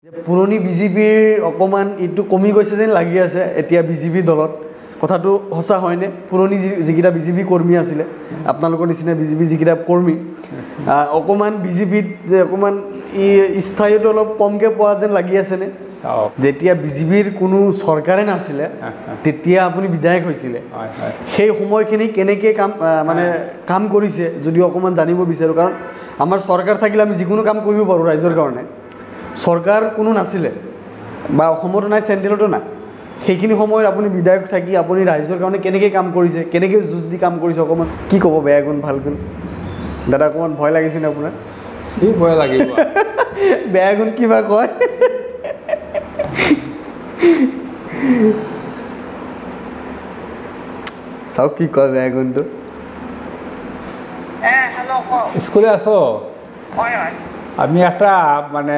পুৰণি বিজেপিৰ অকণমান এইটো কমি গৈছে যেন লাগি আছে এতিয়া বিজেপি দলত কথাটো সঁচা হয়নে পুৰণি যিকেইটা বিজেপি কৰ্মী আছিলে আপোনালোকৰ নিচিনা বিজেপি যিকেইটা কৰ্মী অকণমান বিজেপিত যে অকণমান স্থায়ীটো অলপ কমকৈ পোৱা যেন লাগি আছেনে যেতিয়া বিজেপিৰ কোনো চৰকাৰে নাছিলে তেতিয়া আপুনি বিধায়ক হৈছিলে সেই সময়খিনি কেনেকৈ কাম কৰিছে যদি অকণমান জানিব বিচাৰোঁ কাৰণ আমাৰ চৰকাৰ থাকিলে আমি যিকোনো কাম কৰিব পাৰোঁ ৰাইজৰ কাৰণে চৰকাৰ কোনো নাছিলে বা অসমতো নাই চেণ্ট্ৰেলতো নাই সেইখিনি সময়ত আপুনি বিধায়ক থাকি আপুনি ৰাইজৰ কাৰণে কেনেকৈ কাম কৰিছে কেনেকৈ যুঁজ দি কাম কৰিছে অকণমান কি ক'ব বেয়া গুণ ভাল গুণ দাদা অকণমান ভয় লাগিছেনে আপোনাৰ কি ভয় লাগিব বেয়া গুণ কিবা কয় চাওক কি কয় বেয়া গুণটো স্কুলে আছো আমি একটা মানে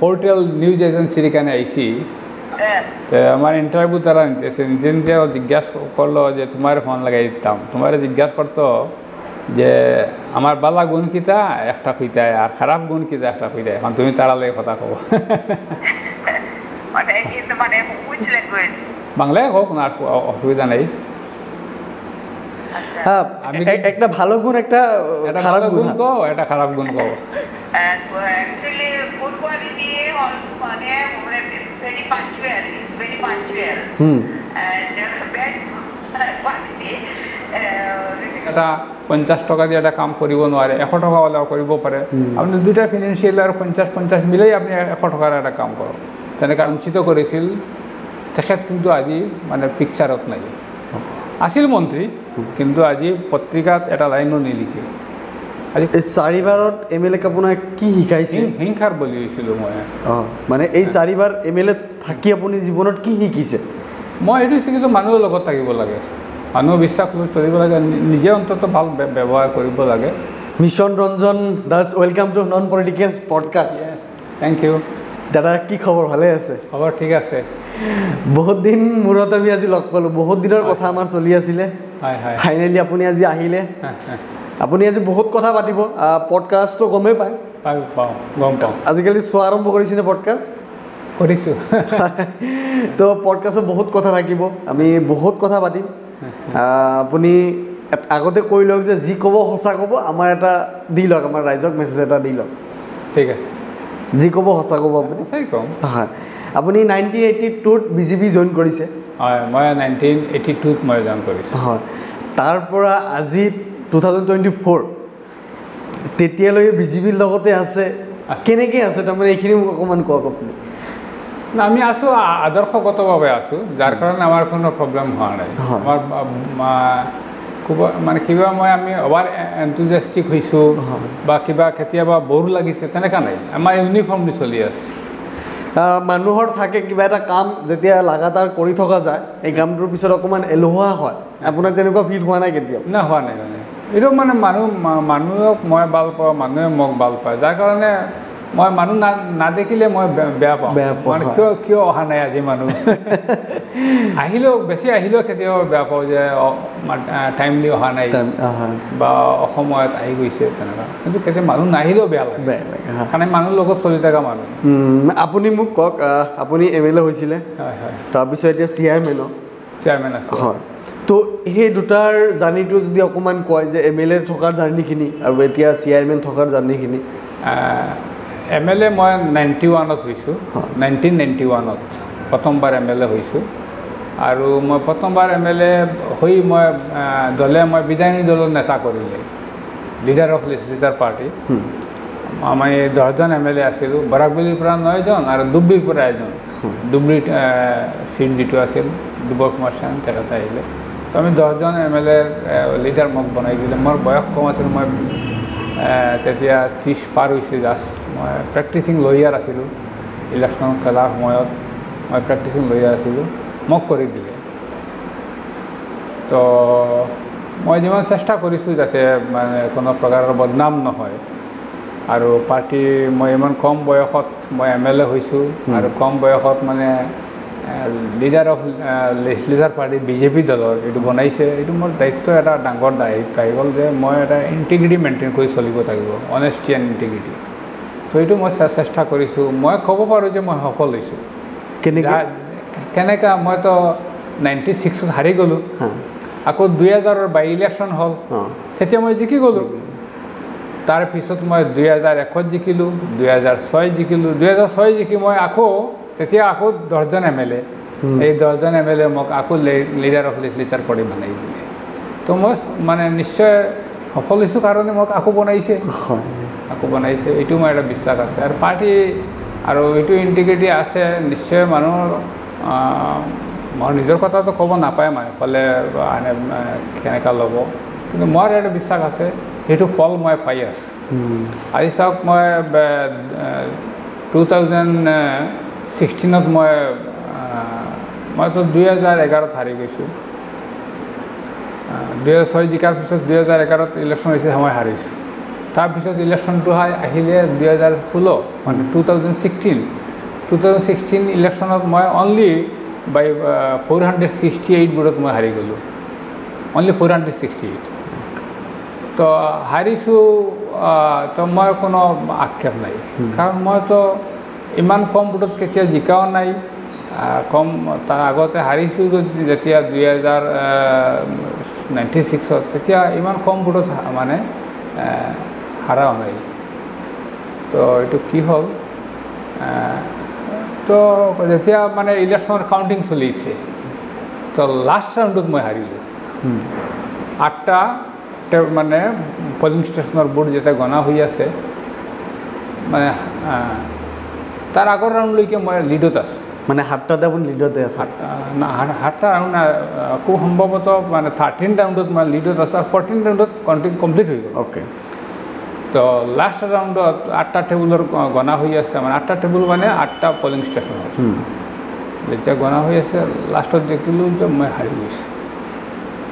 পোর্টাল নিউজ এজেন্সির এখানে আইসি তো আমার ইন্টারভিউ তারা নিতেছে নিজে নিজে জিজ্ঞাসা করলো যে তোমার ফোন লাগাই দিতাম তোমার জিজ্ঞাসা করতো যে আমার বালা গুণ কিতা একটা কইতায় আর খারাপ গুণ কিতা একটা কইতায় এখন তুমি তাড়ালে কথা কব বাংলায় হোক না অসুবিধা নেই আমি একটা ভালো গুণ একটা খারাপ গুণ কও একটা খারাপ গুণ কও actually good quality or very punctual is very punctual and bad quality এটা 50 টাকা দিয়ে একটা কাম কৰিব নোৱাৰে 100 টাকা হলেও কৰিব পাৰে আপুনি দুটা ফিনান্সিয়াল আৰু 50 মিলাই আপনি 100 টাকাৰ এটা কাম কৰক তেনেকৈ উচিত কৰিছিল তেখেত কিন্তু আজি মানে পিকচাৰত নাই আছিল মন্ত্ৰী কিন্তু আজি পত্ৰিকাত এটা লাইনো নিলিখে এই চাৰিবাৰত এমএলএক আপোনাক কি শিকাইছিল হিংসাৰ বলি হৈছিলোঁ মই মানে এই চাৰিবাৰ এমএলএ থাকি আপুনি জীৱনত কি শিকিছে মই এইটো শিকিছোঁ মানুহৰ লগত থাকিব লাগে মানুহ বিশ্বাস লৈ চলিব লাগে নিজে অন্তত ভাল ব্যৱহাৰ কৰিব লাগে মিছন Ranjan Das welcome to non political podcast thank you দাদা কি খবৰ ভালে আছে খবৰ ঠিক আছে বহুত দিন মূৰত আমি আজি লগ পালোঁ বহুত দিনৰ কথা আমাৰ চলি আছিলে ফাইনেলি আপুনি আজি আহিলে আপুনি আজি বহুত কথা পাতিব পডকাষ্টটো গমেই পায় গম পাওঁ আজিকালি চোৱা আৰম্ভ কৰিছেনে পডকাষ্ট কৰিছোঁ তো পডকাষ্টত বহুত কথা থাকিব আমি বহুত কথা পাতিম আপুনি আগতে কৈ লওক যে যি ক'ব সঁচা ক'ব আমাৰ এটা দি লওক আমাৰ ৰাইজক মেছেজ এটা দি লওক ঠিক আছে যি ক'ব সঁচা ক'ব আপুনি সঁচাই ক'ম হয় আপুনি 1982ত বিজেপি জইন কৰিছে হয় মই 1982ত মই জইন কৰিছোঁ হয় তাৰ পৰা আজি 2024 তেতিয়ালৈকে বিজেপিৰ লগতে আছে কেনেকৈ আছে তাৰমানে এইখিনি মোক অকণমান কওক আপুনি আমি আছোঁ আদৰ্শগতভাৱে আছোঁ যাৰ কাৰণে আমাৰ কোনো প্ৰব্লেম হোৱা নাই আমাৰ মানে কিবা আমি অভাৰ এনথুজিয়াষ্টিক হৈছোঁ বা কিবা কেতিয়াবা বৰ লাগিছে তেনেকুৱা নাই আমাৰ ইউনিফৰ্মলি চলি আছে মানুহৰ থাকে কিবা এটা কাম যেতিয়া লাগাতাৰ কৰি থকা যায় এই কামটোৰ পিছত অকণমান এলেহুৱা হয় আপোনাৰ তেনেকুৱা ফিল হোৱা নাই কেতিয়াও না হোৱা নাই মানে এইটো মানে মানুহক মই ভাল পাওঁ মানুহে মোক ভাল পায় যাৰ কাৰণে মই মানুহ নাদেখিলে মই বেয়া পাওঁ মানে কিয় অহা নাই আজি মানুহ আহিলেও বেছি আহিলেও কেতিয়াবা বেয়া পাওঁ যে টাইমলি অহা নাই বা অসমত আহি গৈছে তেনেকুৱা কিন্তু কেতিয়া মানুহ নাহিলেও বেয়া লাগে কাৰণ মানুহৰ লগত চলি থকা মানুহ আপুনি মোক কওক আপুনি এমএলএ হৈছিলে তাৰপিছত এতিয়া চেয়াৰমেন আছে হয় তো সেই দুটাৰ জাৰ্ণিটো যদি অকণমান কয় যে এমএলএ থকাৰ জাৰ্ণিখিনি আৰু এতিয়া চেয়াৰমেন থকাৰ জাৰ্ণিখিনি এমএলএ মই 91ত হৈছোঁ 1991ত প্ৰথমবাৰ এমএলএ হৈছোঁ আৰু মই প্ৰথমবাৰ এমএলএ হৈ মই বিধায়িনী দলৰ নেতা কৰিলে লিডাৰ অফ লেজিসলেচাৰ পাৰ্টি আমি 10জন এমএলএ আছিলোঁ বৰাকবেলিৰ পৰা 9জন আৰু ডুবৰিৰ পৰা এজন ডুবৰিত চিট যিটো আছিল দুবৰ কুমাৰ সেন তেখেতে আহিলে তো আমি 10জন এমএলএৰ লিডাৰ মোক বনাই দিলে মোৰ বয়স কম আছিল মই তেতিয়া 30 পাৰ হৈছে জাষ্ট মই প্ৰেক্টিচিং লয়াৰ আছিলোঁ ইলেকশ্যন খেলাৰ সময়ত মই প্ৰেক্টিচিং লয়াৰ আছিলোঁ মোক কৰি দিলে তো মই যিমান চেষ্টা কৰিছোঁ যাতে মানে কোনো প্ৰকাৰৰ বদনাম নহয় আৰু পাৰ্টি মই ইমান কম বয়সত মই এমএলএ হৈছোঁ আৰু কম বয়সত মানে লিডাৰ অফ লেজিসলেচাৰ পাৰ্টি বিজেপি দলৰ এইটো বনাইছে এইটো মোৰ দায়িত্ব এটা ডাঙৰ দায়িত্ব আহি গ'ল যে মই এটা ইণ্টিগ্ৰিটি মেইনটেইন কৰি চলিব লাগিব অনেষ্টি এণ্ড ইণ্টিগ্ৰিটি তো এইটো মই চেষ্টা কৰিছোঁ মই ক'ব পাৰোঁ যে মই সফল হৈছোঁ কেনেকৈ কেনেকৈ মইতো 96ত হাৰি গ'লোঁ আকৌ 2000ৰ বাই ইলেকশ্যন হ'ল তেতিয়া মই জিকি গ'লোঁ তাৰপিছত মই 2001ত জিকিলোঁ 2006 জিকিলোঁ 2006 জিকি মই তেতিয়া আকৌ 10জন MLA এই 10জন MLA মোক আকৌ লিডাৰ অফ লেজিস্লেচাৰ কৰি বনাই দিলে তো মই মানে নিশ্চয় সফল হৈছোঁ কাৰণে মোক আকৌ বনাইছে এইটো মোৰ এটা বিশ্বাস আছে আৰু পাৰ্টি আৰু এইটো ইণ্টিগ্ৰিটি আছে নিশ্চয় মানুহৰ মোৰ নিজৰ কথাটো ক'ব নাপায় মানে ক'লে আনে কেনেকৈ ল'ব কিন্তু মোৰ এটা বিশ্বাস আছে সেইটো ফল মই পাই আছোঁ আজি চাওক মই 2016ত মইতো 2011ত হাৰি গৈছোঁ 2006 জিকাৰ পিছত 2011ত ইলেকশ্যন হৈছে মই হাৰিছোঁ তাৰপিছত ইলেকশ্যনটো আহিলে 2016 মানে 2016 ইলেকশ্যনত মই অনলি বাই 468 ভোটত মই হাৰি গ'লোঁ অনলি 468 তো হাৰিছোঁ তো মই কোনো আক্ষেপ নাই কাৰণ মইতো ইমান কম ভোটত কেতিয়া জিকাও নাই কম তাৰ আগতে হাৰিছোঁ যেতিয়া 2096ত তেতিয়া ইমান কম ভোটত মানে হাৰাও নাই তো এইটো কি হ'ল তো যেতিয়া মানে ইলেকশ্যনৰ কাউণ্টিং চলিছে তো লাষ্ট ৰাউণ্ডত মই হাৰিলোঁ 8টা মানে পলিং ষ্টেচনৰ ভোট যেতিয়া গণা হৈ আছে মানে তাৰ আগৰ ৰাউণ্ডলৈকে মই লিডত আছোঁ মানে 7টাতে আপুনি লিডতে আছে 7টা ৰাউণ্ড খুব সম্ভৱত মানে 13 ৰাউণ্ডত মই লিডত আছোঁ আৰু 14 ৰাউণ্ডত কাউণ্টিং কমপ্লিট হৈ গ'ল অ'কে তো লাষ্ট ৰাউণ্ডত 8টা টেবুলৰ গণা হৈ আছে মানে 8টা টেবুল মানে 8টা পলিং ষ্টেচনৰ যেতিয়া গণা হৈ আছে লাষ্টত দেখিলোঁ যে মই হাৰি গৈছোঁ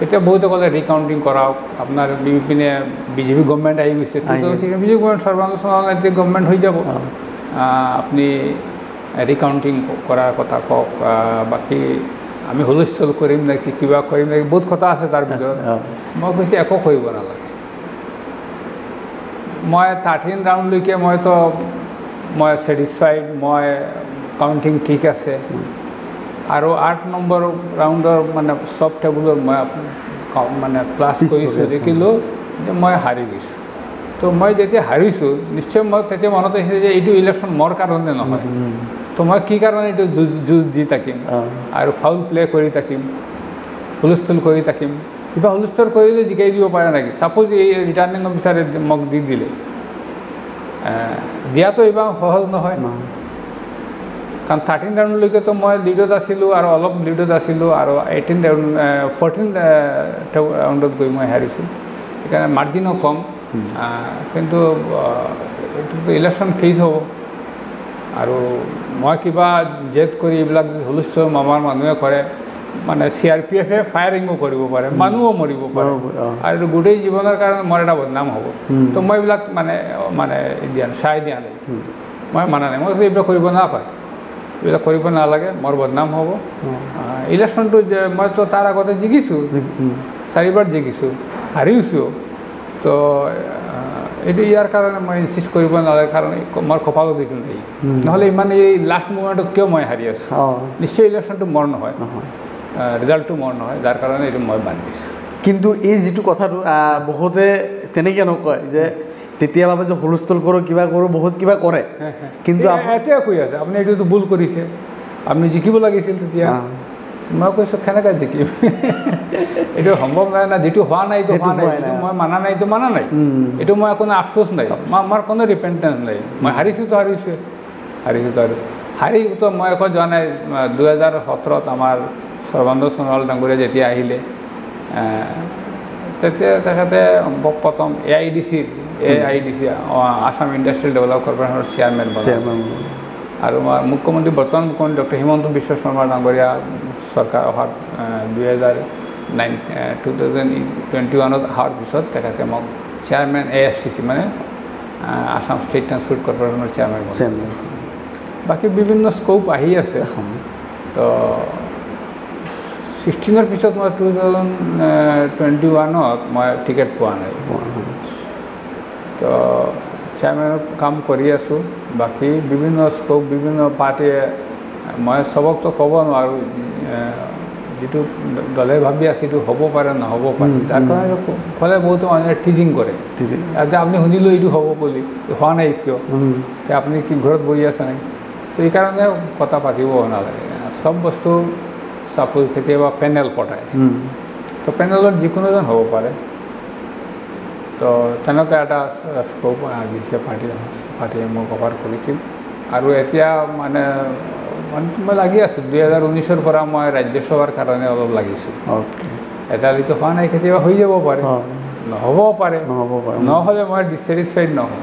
এতিয়া বহুতে ক'লে ৰিকাউণ্টিং কৰাওক আপোনাৰ পিনে বিজেপি গভৰ্ণমেণ্ট আহি গৈছে বিজেপি গভৰ্ণমেণ্ট সৰ্বানন্দ সোণোৱাল এতিয়া গভৰ্ণমেণ্ট হৈ যাব আপুনি ৰিকাউণ্টিং কৰাৰ কথা কওক বাকী আমি হুলস্থুল কৰিম নেকি কিবা কৰিম নেকি বহুত কথা আছে তাৰ ভিতৰত মই কৈছোঁ একো কৰিব নালাগে মই 13 ৰাউণ্ডলৈকে মই ছেটিছফাইড মই কাউণ্টিং ঠিক আছে আৰু 8 নম্বৰ ৰাউণ্ডৰ মানে চব টেবুলৰ মই মানে প্লাছ কৰিছোঁ দেখিলোঁ যে মই হাৰি গৈছোঁ তো মই যেতিয়া হাৰিছোঁ নিশ্চয় মই তেতিয়া মনত আহিছে যে এইটো ইলেকশ্যন মোৰ কাৰণে নহয় তো মই কি কাৰণে এইটো যুঁজ দি থাকিম আৰু ফাউল প্লে কৰি থাকিম হুলস্থুল কৰি থাকিম কিবা হুলস্থুল কৰিলে জিকাই দিব পাৰে নেকি ছাপ'জ এই ৰিটাৰ্ণিং অফিচাৰে মোক দি দিলে দিয়াটো ইমান সহজ নহয় কাৰণ 13 ৰাউণ্ডলৈকেতো মই লিডত আছিলোঁ আৰু অলপ লিডত আছিলোঁ আৰু 14 ৰাউণ্ডত গৈ মই হাৰিছোঁ সেইকাৰণে মাৰ্জিনো কম কিন্তু এইটোতো ইলেকশ্যন কেছ হ'ব আৰু মই কিবা জেদ কৰি এইবিলাক হুলস্থুল আমাৰ মানুহে কৰে মানে CRPF ফায়াৰিঙো কৰিব পাৰে মানুহো মৰিব পাৰে আৰু গোটেই জীৱনৰ কাৰণে মোৰ এটা বদনাম হ'ব তো মই এইবিলাক মানে চাই দিয়া নাই মই মানা নাই মই এইবিলাক কৰিব নাপায় এইবিলাক কৰিব নালাগে মোৰ বদনাম হ'ব ইলেকশ্যনটো মইতো তাৰ আগতে জিকিছোঁ 4বাৰ জিকিছোঁ হাৰিছোঁ তো এইটো ইয়াৰ কাৰণে মই ইনচিষ্ট কৰিব নালাগে কাৰণ মোৰ কপালত এইটো নাই নহ'লে ইমান এই লাষ্ট মুমেণ্টত কিয় মই হাৰি আছোঁ নিশ্চয় ইলেকশ্যনটো মোৰ নহয় ৰিজাল্টটো মোৰ নহয় যাৰ কাৰণে এইটো মই বাদ দিছোঁ কিন্তু এই যিটো কথাটো বহুতে তেনেকৈ নকয় যে তেতিয়া ভাবে যে হুলস্থুল কৰোঁ কিবা কৰোঁ বহুত কিবা কৰে কিন্তু এতিয়া কৈ আছে আপুনি এইটোতো ভুল কৰিছে আপুনি জিকিব লাগিছিল তেতিয়া মই কৈছোঁ কেনেকৈ জিকিম এইটো সম্ভৱ নহয় না যিটো হোৱা নাই এইটো হোৱা নাই এইটো মই মানা নাই এইটো মানা নাই এইটো মই কোনো আফচোচ নাই আমাৰ কোনো ৰিপেণ্টেঞ্চ নাই মই হাৰিছোঁতো হাৰিতো মই একো যোৱা নাই 2017ত আমাৰ সৰ্বানন্দ সোণোৱাল ডাঙৰীয়া যেতিয়া আহিলে তেতিয়া তেখেতে প্ৰথম AIDC আসাম ইণ্ডাষ্ট্ৰিয়েল ডেভেলপ কৰ্পৰেশ্যনৰ চেয়াৰমেন আৰু মুখ্যমন্ত্ৰী বৰ্তমান মুখ্যমন্ত্ৰী ডক্টৰ হিমন্ত বিশ্ব শৰ্মা ডাঙৰীয়া চৰকাৰ অহাৰ 2021ত অহাৰ পিছত তেখেতে মোক চেয়াৰমেন ASTC মানে আসাম ষ্টেট ট্ৰান্সপৰ্ট কৰ্পৰেশ্যনৰ চেয়াৰমেন বাকী বিভিন্ন স্কোপ আহি আছে তো 16ৰ পিছত মই 2021ত মই টিকেট পোৱা নাই তো চেয়াৰমেনৰ কাম কৰি আছোঁ বাকী বিভিন্ন স্কোপ বিভিন্ন পাৰ্টীয়ে মই চবকতো ক'ব নোৱাৰোঁ যিটো দলে ভাবি আছে এইটো হ'ব পাৰে নহ'ব পাৰে তাৰ কাৰণে ক'লে বহুতো মানুহে টিজিং কৰে যে আপুনি শুনিলোঁ এইটো হ'ব বুলি হোৱা নাই কিয় তে আপুনি কি ঘৰত বহি আছে নাই তো এইকাৰণে কথা পাতিব নালাগে চব বস্তু চাপোজ কেতিয়াবা পেনেল পঠায় তো পেনেলত যিকোনো এজন হ'ব পাৰে তো তেনেকুৱা এটা স্কোপ দিছে পাৰ্টীয়ে মোক কভাৰ কৰিছিল আৰু এতিয়া মানে মই লাগি আছোঁ 2019ৰ পৰা মই ৰাজ্যসভাৰ কাৰণে অলপ লাগিছোঁ এতিয়ালৈকে হোৱা নাই কেতিয়াবা হৈ যাব পাৰে নহ'বও পাৰে নহ'লে মই ডিছেটিছফাইড নহওঁ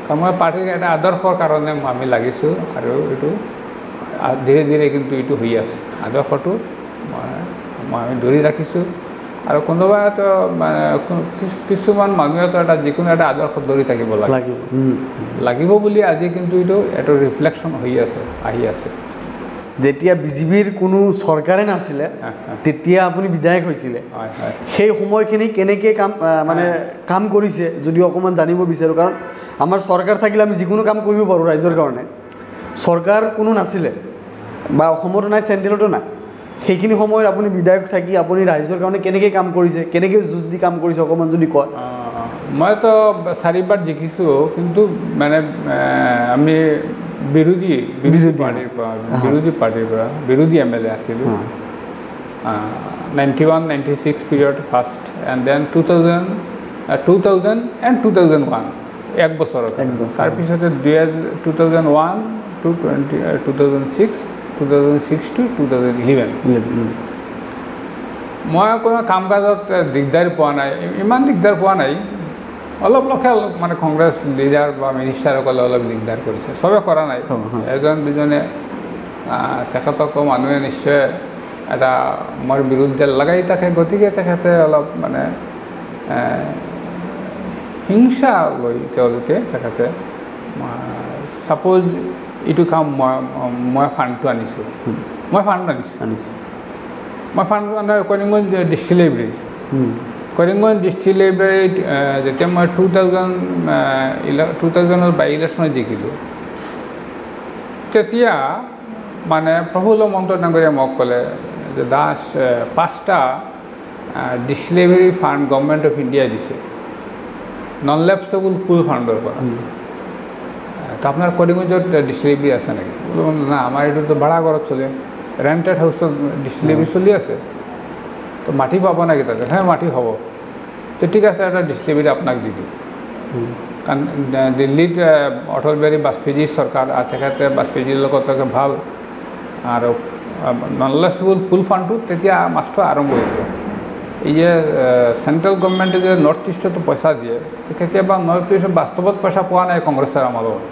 কাৰণ মই পাৰ্টীৰ এটা আদৰ্শৰ কাৰণে আমি লাগিছোঁ আৰু এইটো ধীৰে ধীৰে কিন্তু এইটো হৈ আছে আদৰ্শটো মই ধৰি ৰাখিছোঁ আৰু কোনোবাইতো মানে কিছুমান মানুহেতো এটা যিকোনো এটা আদৰ্শ ধৰি থাকিব লাগিব বুলি আজি কিন্তু এইটো এটা ৰিফ্লেকশ্যন হৈ আছে আহি আছে যেতিয়া বিজেপিৰ কোনো চৰকাৰে নাছিলে তেতিয়া আপুনি বিধায়ক হৈছিলে সেই সময়খিনি কেনেকৈ কাম কৰিছে যদি অকণমান জানিব বিচাৰোঁ কাৰণ আমাৰ চৰকাৰ থাকিলে আমি যিকোনো কাম কৰিব পাৰোঁ ৰাইজৰ কাৰণে চৰকাৰ কোনো নাছিলে বা অসমতো নাই চেণ্ট্ৰেলতো নাই সেইখিনি সময়ত আপুনি বিধায়ক থাকি আপুনি ৰাইজৰ কাৰণে কেনেকৈ কাম কৰিছে কেনেকৈ যুঁজ দি কাম কৰিছে অকণমান যদি কয় মইতো 4বাৰ জিকিছোঁ কিন্তু মানে আমি বিৰোধী পাৰ্টিৰ পৰা বিৰোধী MLA আছিলোঁ 91-96 period first and then 2000 and 2001 এক বছৰত তাৰপিছতে 2001 to 2006 to 2011 মই কোনো কাম কাজত দিগদাৰ পোৱা নাই ইমান দিগদাৰ পোৱা নাই অলপ মানে কংগ্ৰেছ লিডাৰ বা মিনিষ্টাৰসকলে অলপ দিগদাৰ কৰিছে চবে কৰা নাই এজন দুজনে তেখেতকো মানুহে নিশ্চয় এটা মোৰ বিৰুদ্ধে লগাই থাকে গতিকে তেখেতে অলপ মানে হিংসা লৈ তেওঁলোকে তেখেতে ছাপ'জ এইটো কাম মই ফাণ্ডটো আনিছোঁ মই ফাণ্ড মানে Karimganj district library Karimganj district লাইব্ৰেৰীত যেতিয়া মই 2000ৰ বাই ইলেকশ্যনত জিকিলোঁ তেতিয়া মানে প্ৰফুল্ল মহন্ত ডাঙৰীয়াই মোক ক'লে যে দাস 5টা district library fund government of ইণ্ডিয়াই দিছে নন লেপচেবল পুল ফাণ্ডৰ পৰা তো আপোনাৰ কৰিমগঞ্জত ডিষ্ট্ৰিক্ট লাইব্ৰেৰী আছে নেকি বোলো না আমাৰ এইটোতো ভাড়া ঘৰত চলে ৰেণ্টেড হাউচত ডিষ্ট্ৰিক্ট লাইব্ৰেৰী চলি আছে তো মাটি পাব নেকি তাতে মাটি হ'ব তো ঠিক আছে এটা ডিষ্ট্ৰিক্ট লাইব্ৰেৰী আপোনাক দি দিওঁ কাৰণ দিল্লীত অটল বিহাৰী বাজপেয়ীৰ চৰকাৰ আৰু তেখেতে বাজপেয়ীৰ লগত ভাল আৰু নন লেপচেবল পুল ফাণ্ডটো তেতিয়া মাছটো আৰম্ভ হৈছে এই যে চেণ্ট্ৰেল গভৰ্ণমেণ্টে যে নৰ্থ ইষ্টতো পইচা দিয়ে তো কেতিয়াবা নৰ্থ ইষ্টত বাস্তৱত পইচা পোৱা নাই কংগ্ৰেছৰ আমলত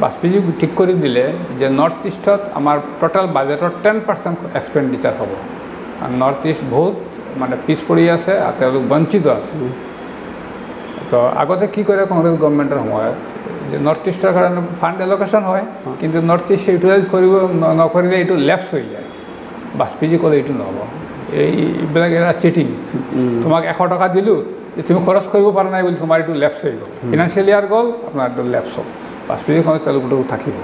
বাজপেয়ী ঠিক কৰি দিলে যে নৰ্থ ইষ্টত আমাৰ টোটেল বাজেটৰ 10% এক্সপেণ্ডিচাৰ হ'ব আৰু নৰ্থ ইষ্ট বহুত মানে পিছ পৰি আছে আৰু তেওঁলোক বঞ্চিত আছে তো আগতে কি কৰে কংগ্ৰেছ গভৰ্ণমেণ্টৰ সময়ত যে নৰ্থ ইষ্টৰ কাৰণে ফাণ্ড এল'কেশ্যন হয় কিন্তু নৰ্থ ইষ্ট ইউটিলাইজ কৰিব নকৰিলে এইটো লেফ্ট হৈ যায় বাজপেয়ী ক'লে এইটো নহ'ব এইবিলাক এটা চিটিং তোমাক 100 টকা দিলোঁ তুমি খৰচ কৰিব পৰা নাই বুলি তোমাৰ এইটো লেফ্ট হৈ গ'ল ফিনান্সিয়েল ইয়াৰ গ'ল আপোনাৰ এইটো লেফ্ট হ'ল বাজপেয়ী সময়ত তেওঁলোকতো থাকিব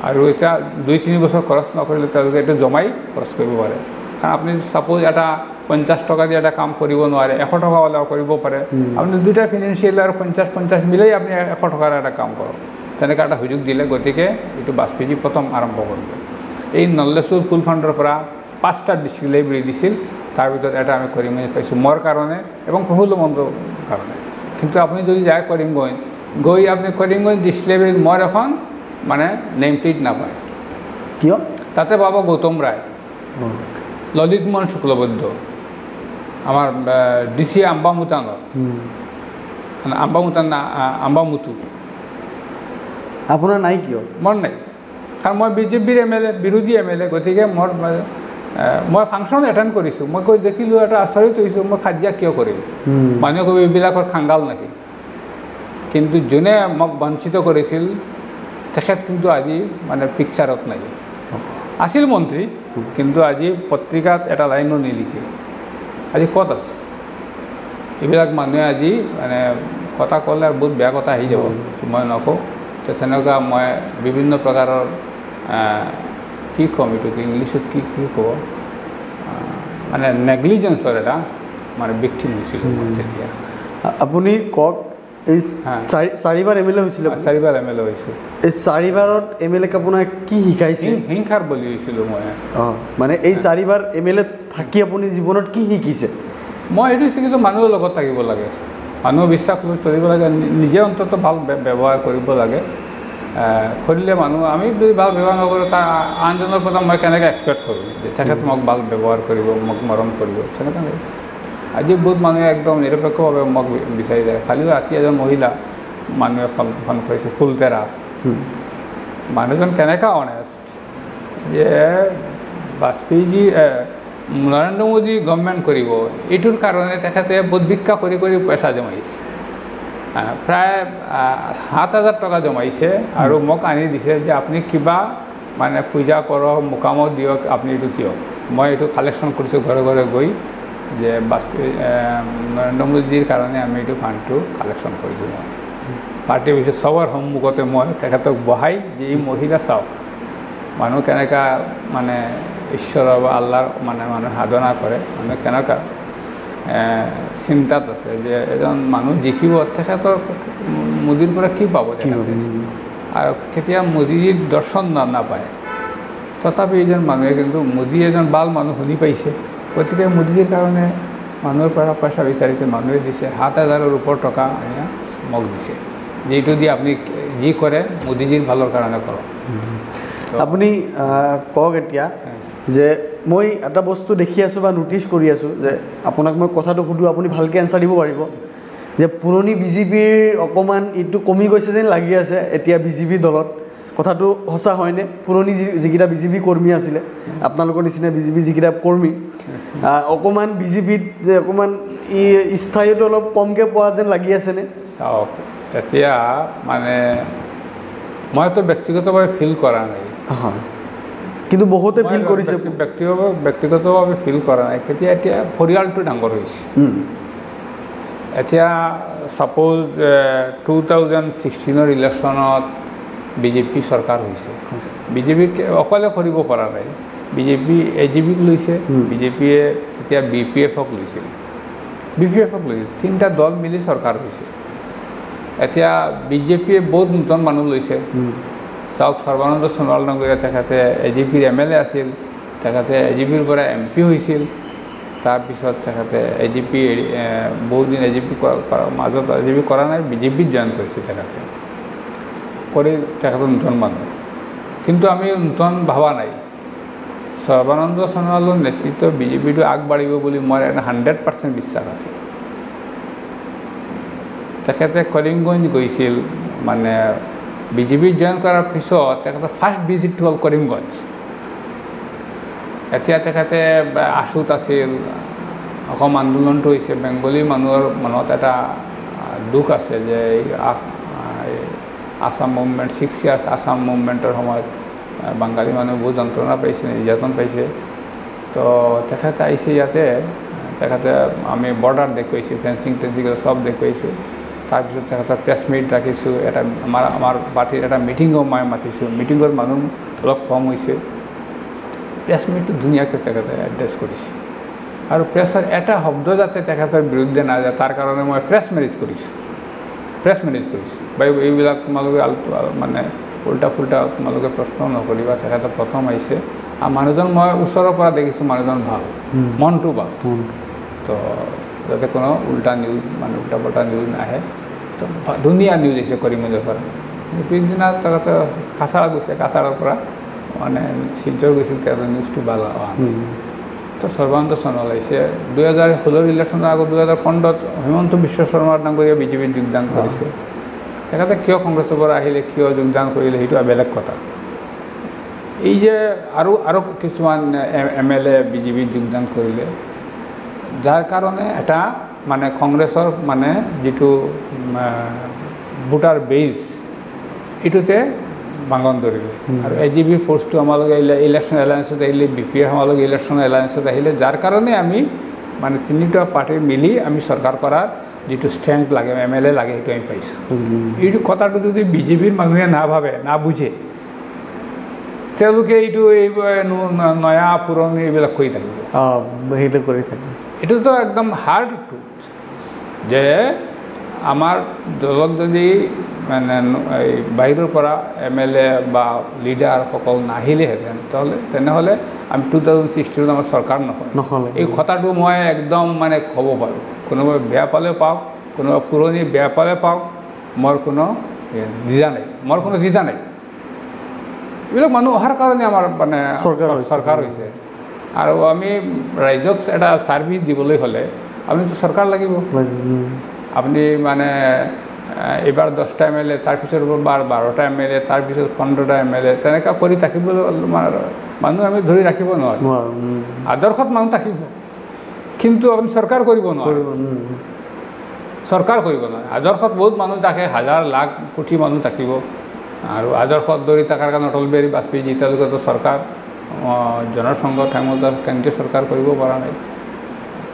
আৰু এতিয়া 2-3 বছৰ খৰচ নকৰিলে তেওঁলোকে এইটো জমাই খৰচ কৰিব পাৰে কাৰণ আপুনি ছাপ'জ এটা 50 টকা দি এটা কাম কৰিব নোৱাৰে 100 টকা হ'লেও কৰিব পাৰে আপুনি দুটা ফিনান্সিয়েল আৰু 50 মিলাই আপুনি 100 টকাৰ এটা কাম কৰক তেনেকৈ এটা সুযোগ দিলে গতিকে এইটো বাজপেয়ী প্ৰথম আৰম্ভ কৰিব এই নন লেপচেবল পুল ফাণ্ডৰ পৰা 5টা ডিষ্ট্ৰিক্ট লাইব্ৰেৰী দিছিল তাৰ ভিতৰত এটা আমি কৰিমগঞ্জ পাইছোঁ মোৰ কাৰণে এবং প্ৰফুল্ল মহন্তৰ কাৰণে কিন্তু আপুনি যদি যায় কৰিমগঞ্জ গৈ আপুনি কৰিমগঞ্জ ডিষ্ট্ৰিক্ট লাইব্ৰেৰীত মোৰ এখন মানে নেম প্লেট নাপায় কিয় তাতে পাব গৌতম ৰায় ললিত মোহন শুক্লবৈদ্য আমাৰ DC আম্বামুতানৰ আম্বামুতু আপোনাৰ নাই কিয় মোৰ নাই কাৰণ মই বিজেপিৰ MLA বিৰোধী MLA গতিকে মই ফাংচন এটেণ্ড কৰিছোঁ মই কৈ দেখিলোঁ এটা আচৰিত হৈছোঁ মই কাজিয়া কিয় কৰিম মানুহে ক'ব এইবিলাকৰ খাংগাল নেকি কিন্তু যোনে মোক বঞ্চিত কৰিছিল তেখেত কিন্তু আজি মানে পিকচাৰত নাই আছিল মন্ত্ৰী কিন্তু আজি পত্ৰিকাত এটা লাইনো নিলিখে আজি ক'ত আছে এইবিলাক মানুহে আজি মানে কথা ক'লে আৰু বহুত বেয়া কথা আহি যাব মই নকওঁ তো তেনেকুৱা মই বিভিন্ন প্ৰকাৰৰ কি ক'ম এইটো ইংলিছত কি ক'ব মানে নেগলিজেঞ্চৰ এটা মানে ভিক্টিম হৈছিলোঁ মই তেতিয়া আপুনি কওক এই চাৰিবাৰ MLA হৈছিলে 4বাৰ MLA হৈছোঁ এই 4বাৰত MLAক আপোনাক কি শিকাইছিল হিংসাৰ বলি হৈছিলোঁ মই মানে এই 4বাৰ MLA থাকি আপুনি জীৱনত কি শিকিছে মই এইটো শিকিছোঁ মানুহৰ লগত থাকিব লাগে মানুহৰ বিশ্বাস লৈ চলিব লাগে নিজে অন্তত ভাল ব্যৱহাৰ কৰিব লাগে কৰিলে মানুহ আমি যদি ভাল ব্যৱহাৰ নকৰোঁ তাৰ আনজনৰ পৰা মই কেনেকৈ এক্সপেক্ট কৰোঁ যে তেখেত মোক ভাল ব্যৱহাৰ কৰিব মোক মৰম কৰিব তেনেকৈ আজি বহুত মানুহে একদম নিৰপেক্ষভাৱে মোক বিচাৰি যায় খালি ৰাতি এজন মহিলা মানুহে ফোন কৰিছে ফুলতেৰা মানুহজন কেনেকুৱা অনেষ্ট যে বাজপেয়ীজী নৰেন্দ্ৰ মোদী গভৰ্ণমেণ্ট কৰিব এইটোৰ কাৰণে তেখেতে বহুত ভিক্ষা কৰি পইচা জমাইছে প্ৰায় 7,000 টকা জমাইছে আৰু মোক আনি দিছে যে আপুনি কিবা মানে পূজা কৰক মোকামত দিয়ক আপুনি এইটো দিয়ক মই এইটো কালেকশ্যন কৰিছোঁ ঘৰে ঘৰে গৈ যে বাজপেয়ী নৰেন্দ্ৰ মোদীৰ কাৰণে আমি এইটো ফাণ্ডটো কালেকশ্যন কৰিছোঁ মই পাৰ্টিৰ পিছত চবৰ সন্মুখতে মই তেখেতক বহাই যে এই মহিলা চাওক মানুহ কেনেকুৱা মানে ঈশ্বৰৰ বা আল্লাৰ মানে মানুহ সাধনা কৰে মানুহ কেনেকুৱা চিন্তাত আছে যে এজন মানুহ জিকিব তেখেতৰ মোদীৰ পৰা কি পাব তেখেতে আৰু কেতিয়া মোদীৰ দৰ্শন নাপায় তথাপি এজন মানুহে কিন্তু মোদী এজন ভাল মানুহ শুনি পাইছে গতিকে মোদীৰ কাৰণে মানুহৰ পৰা পইচা বিচাৰিছে মানুহে দিছে 7,000ৰ ওপৰ টকা আনি মোক দিছে যিটো দি আপুনি যি কৰে মোদীজীৰ ভালৰ কাৰণে কৰক আপুনি কওক এতিয়া যে মই এটা বস্তু দেখি আছোঁ বা ন'টিছ কৰি আছোঁ যে আপোনাক মই কথাটো সুধোঁ আপুনি ভালকৈ এনচাৰ দিব পাৰিব যে পুৰণি বিজেপিৰ অকণমান এইটো কমি গৈছে যেন লাগি আছে এতিয়া বিজেপি দলত কথাটো সঁচা হয়নে পুৰণি যিকেইটা বিজেপি কৰ্মী আছিলে আপোনালোকৰ নিচিনা বিজেপি যিকেইটা কৰ্মী অকণমান বিজেপিত যে অকণমান স্থায়ীটো অলপ কমকৈ পোৱা যেন লাগি আছেনে চাওক এতিয়া মানে মইতো ব্যক্তিগতভাৱে ফিল কৰা নাই হয় কিন্তু বহুতে ফিল কৰিছে ব্যক্তিগতভাৱে ফিল কৰা নাই কেতিয়া এতিয়া পৰিয়ালটো ডাঙৰ হৈছে এতিয়া ছাপ'জ 2016 ইলেকশ্যনত বিজেপি চৰকাৰ হৈছে বিজেপিক অকলে কৰিব পৰা নাই বিজেপি AGPক লৈছে বিজেপিয়ে এতিয়া BPFক লৈছিল তিনিটা দল মিলি চৰকাৰ হৈছে এতিয়া বিজেপিয়ে বহুত নতুন মানুহ লৈছে চাওক সৰ্বানন্দ সোণোৱাল ডাঙৰীয়া তেখেতে AGPৰ MLA আছিল তেখেতে AGPৰ পৰা MP হৈছিল তাৰপিছত তেখেতে AGP বহুদিন AGP মাজত AGP কৰা নাই বিজেপিত জইন কৰিছে তেখেতে কৰি তেখেতৰ নতুন মানুহ কিন্তু আমি নতুন ভবা নাই সৰ্বানন্দ সোণোৱালৰ নেতৃত্ব বিজেপিটো আগবাঢ়িব বুলি মোৰ 100% বিশ্বাস আছে তেখেতে কৰিমগঞ্জ গৈছিল মানে বিজেপি জইন কৰাৰ পিছত তেখেতৰ ফাৰ্ষ্ট ভিজিট হ'ল কৰিমগঞ্জ এতিয়া তেখেতে আশুত আছিল অসম আন্দোলনটো হৈছে বেংগলী মানুহৰ মনত এটা দুখ আছে যে আসাম মুভমেণ্ট 6 years আসাম মুভমেণ্টৰ সময়ত বাঙালী মানুহ বহুত যন্ত্ৰণা পাইছে নিৰ্যাতন পাইছে তো তেখেতে আহিছে ইয়াতে তেখেতে আমি বৰ্ডাৰ দেখুৱাইছোঁ ফেঞ্চিং চব দেখুৱাইছোঁ তাৰপিছত তেখেতৰ প্ৰেছ মিট ৰাখিছোঁ এটা আমাৰ পাৰ্টিৰ এটা মিটিঙো মই মাতিছোঁ মিটিঙৰ মানুহ অলপ কম হৈছে প্ৰেছ মিটটো ধুনীয়াকৈ তেখেতে এড্ৰেছ কৰিছে আৰু প্ৰেছৰ এটা শব্দ যাতে তেখেতৰ বিৰুদ্ধে নাযায় তাৰ কাৰণে মই প্ৰেছ মেৰেজ কৰিছোঁ বা এইবিলাক তোমালোকে মানে উল্টা ফুল্টা তোমালোকে প্ৰশ্ন নকৰিবা তেখেতে প্ৰথম আহিছে আৰু মানুহজন মই ওচৰৰ পৰা দেখিছোঁ মানুহজন ভাল মনটো ভাল তো যাতে কোনো উল্টা নিউজ মানে উল্টা পল্টা নিউজ নাহে তো ধুনীয়া নিউজ আহিছে কৰিমগঞ্জৰ পৰা পিছদিনা তেখেতে কাছাৰা গৈছে কাছাৰৰ পৰা মানে শিলচৰ গৈছিল তেখেতৰ নিউজটো ভাল হোৱা তো সৰ্বানন্দ সোণোৱাল আহিছে 2016 ইলেকশ্যনৰ আগত 2015ত হিমন্ত বিশ্ব শৰ্মাৰ ডাঙৰীয়া বিজেপিত যোগদান কৰিছে তেখেতে কিয় কংগ্ৰেছৰ পৰা আহিলে কিয় যোগদান কৰিলে সেইটো বেলেগ কথা এই যে আৰু কিছুমান MLA বিজেপিত যোগদান কৰিলে যাৰ কাৰণে এটা মানে কংগ্ৰেছৰ মানে যিটো ভোটাৰ বেজ এইটোতে ভাঙন ধৰিলে আৰু AGP ফ'ৰ্চটো আমালোকে ইলেকশ্যন এলায়েন্সত আহিলে BPF আমালোকে ইলেকশ্যন এলায়েন্সত আহিলে যাৰ কাৰণে আমি মানে তিনিটা পাৰ্টি মিলি আমি চৰকাৰ কৰাৰ যিটো ষ্ট্ৰেংথ লাগে MLA লাগে সেইটো আমি পাইছোঁ এইটো কথাটো যদি বিজেপিৰ মানুহে নাভাবে নাবুজে তেওঁলোকে এইটো এই নয়া পুৰণি এইবিলাক কৰি থাকিব সেইটো কৰি থাকে এইটোতো একদম হাৰ্ড ট্ৰুথ যে আমাৰ দলক যদি মানে এই বাহিৰৰ পৰা MLA বা লিডাৰসকল নাহিলেহেঁতেন তেনেহ'লে আমি 2016 আমাৰ চৰকাৰ নহয় এই কথাটো মই একদম মানে ক'ব পাৰোঁ কোনোবাই বেয়া পালে পাওক কোনোবা পুৰণি বেয়া পালে পাওক মোৰ কোনো দ্বিধা নাই এইবিলাক মানুহ অহাৰ কাৰণে আমাৰ মানে চৰকাৰ হৈছে আৰু আমি ৰাইজক এটা ছাৰ্ভিচ দিবলৈ হ'লে আপুনিতো চৰকাৰ লাগিব আপুনি মানে এইবাৰ 10টা MLA তাৰপিছত বাৰ 12টা MLA তাৰপিছত 15টা MLA তেনেকুৱা কৰি থাকিবলৈ মানুহ আমি ধৰি ৰাখিব নোৱাৰোঁ আদৰ্শত মানুহ থাকিব কিন্তু আপুনি চৰকাৰ কৰিব নোৱাৰে আদৰ্শত বহুত মানুহ থাকে হাজাৰ লাখ কোটি মানুহ থাকিব আৰু আদৰ্শত ধৰি থকাৰ কাৰণে অটল বিহাৰী বাজপেয়ী তেওঁলোকেতো চৰকাৰ জনসংঘ টাইমত কেন্দ্ৰীয় চৰকাৰ কৰিব পৰা নাই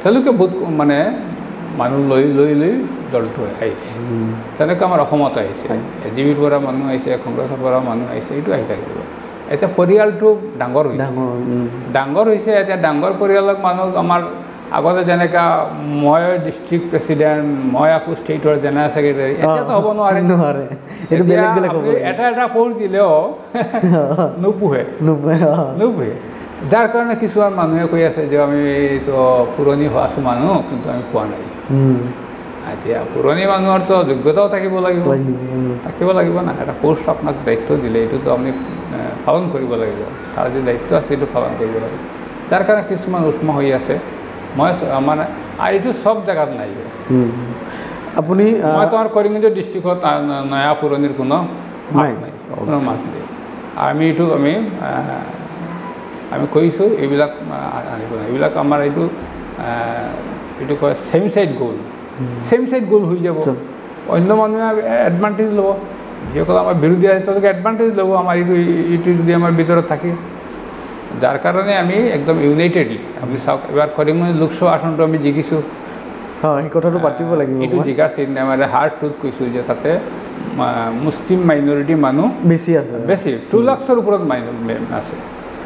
তেওঁলোকে বহুত মানে মানুহ লৈ দলটো আহিছে তেনেকৈ আমাৰ অসমত আহিছে AGPৰ পৰা মানুহ আহিছে কংগ্ৰেছৰ পৰা মানুহ আহিছে এইটো আহি থাকিব এতিয়া পৰিয়ালটো ডাঙৰ হৈছে এতিয়া ডাঙৰ পৰিয়ালক মানুহ আমাৰ আগতে যেনেকৈ মই ডিষ্ট্ৰিক্ট প্ৰেচিডেণ্ট মই আকৌ ষ্টেটৰ জেনেৰেল ছেক্ৰেটাৰী এতিয়াতো হ'ব নোৱাৰে এটা পষ্ট দিলেও নোপোহে যাৰ কাৰণে কিছুমান মানুহে কৈ আছে যে আমিতো পুৰণি আছোঁ মানুহ কিন্তু আমি পোৱা নাই এতিয়া পুৰণি মানুহৰতো যোগ্যতাও থাকিব লাগিব না এটা পষ্ট আপোনাক দায়িত্ব দিলে এইটোতো আপুনি পালন কৰিব লাগিব তাৰ যি দায়িত্ব আছে সেইটো পালন কৰিব লাগিব যাৰ কাৰণে কিছুমান উষ্ম হৈ আছে মই মানে আৰু এইটো চব জেগাত নাই আপুনি মই তোমাৰ কৰিমগঞ্জ ডিষ্ট্ৰিক্টত নয়া পুৰণিৰ কোনো মাত নাই আমি কৈছোঁ এইবিলাক আনিব নাই এইবিলাক আমাৰ এইটো কয় ছেম ছাইড গ'ল হৈ যাব অন্য মানুহে এডভান্টেজ ল'ব যিসকল আমাৰ বিৰোধী আছে তেওঁলোকে এডভান্টেজ ল'ব আমাৰ এইটো যদি আমাৰ ভিতৰত থাকে যাৰ কাৰণে আমি একদম ইউনাইটেডলি আপুনি চাওক এবাৰ কৰিমগঞ্জ লোকসভা আসনটো আমি জিকিছোঁ এই কথাটো পাতিব লাগিব এইটো জিকাৰ চিন্তা মানে হাৰ্ডটোত কৈছোঁ যে তাতে মুছলিম মাইনৰিটি মানুহ বেছি 2 লাখৰ ওপৰত আছে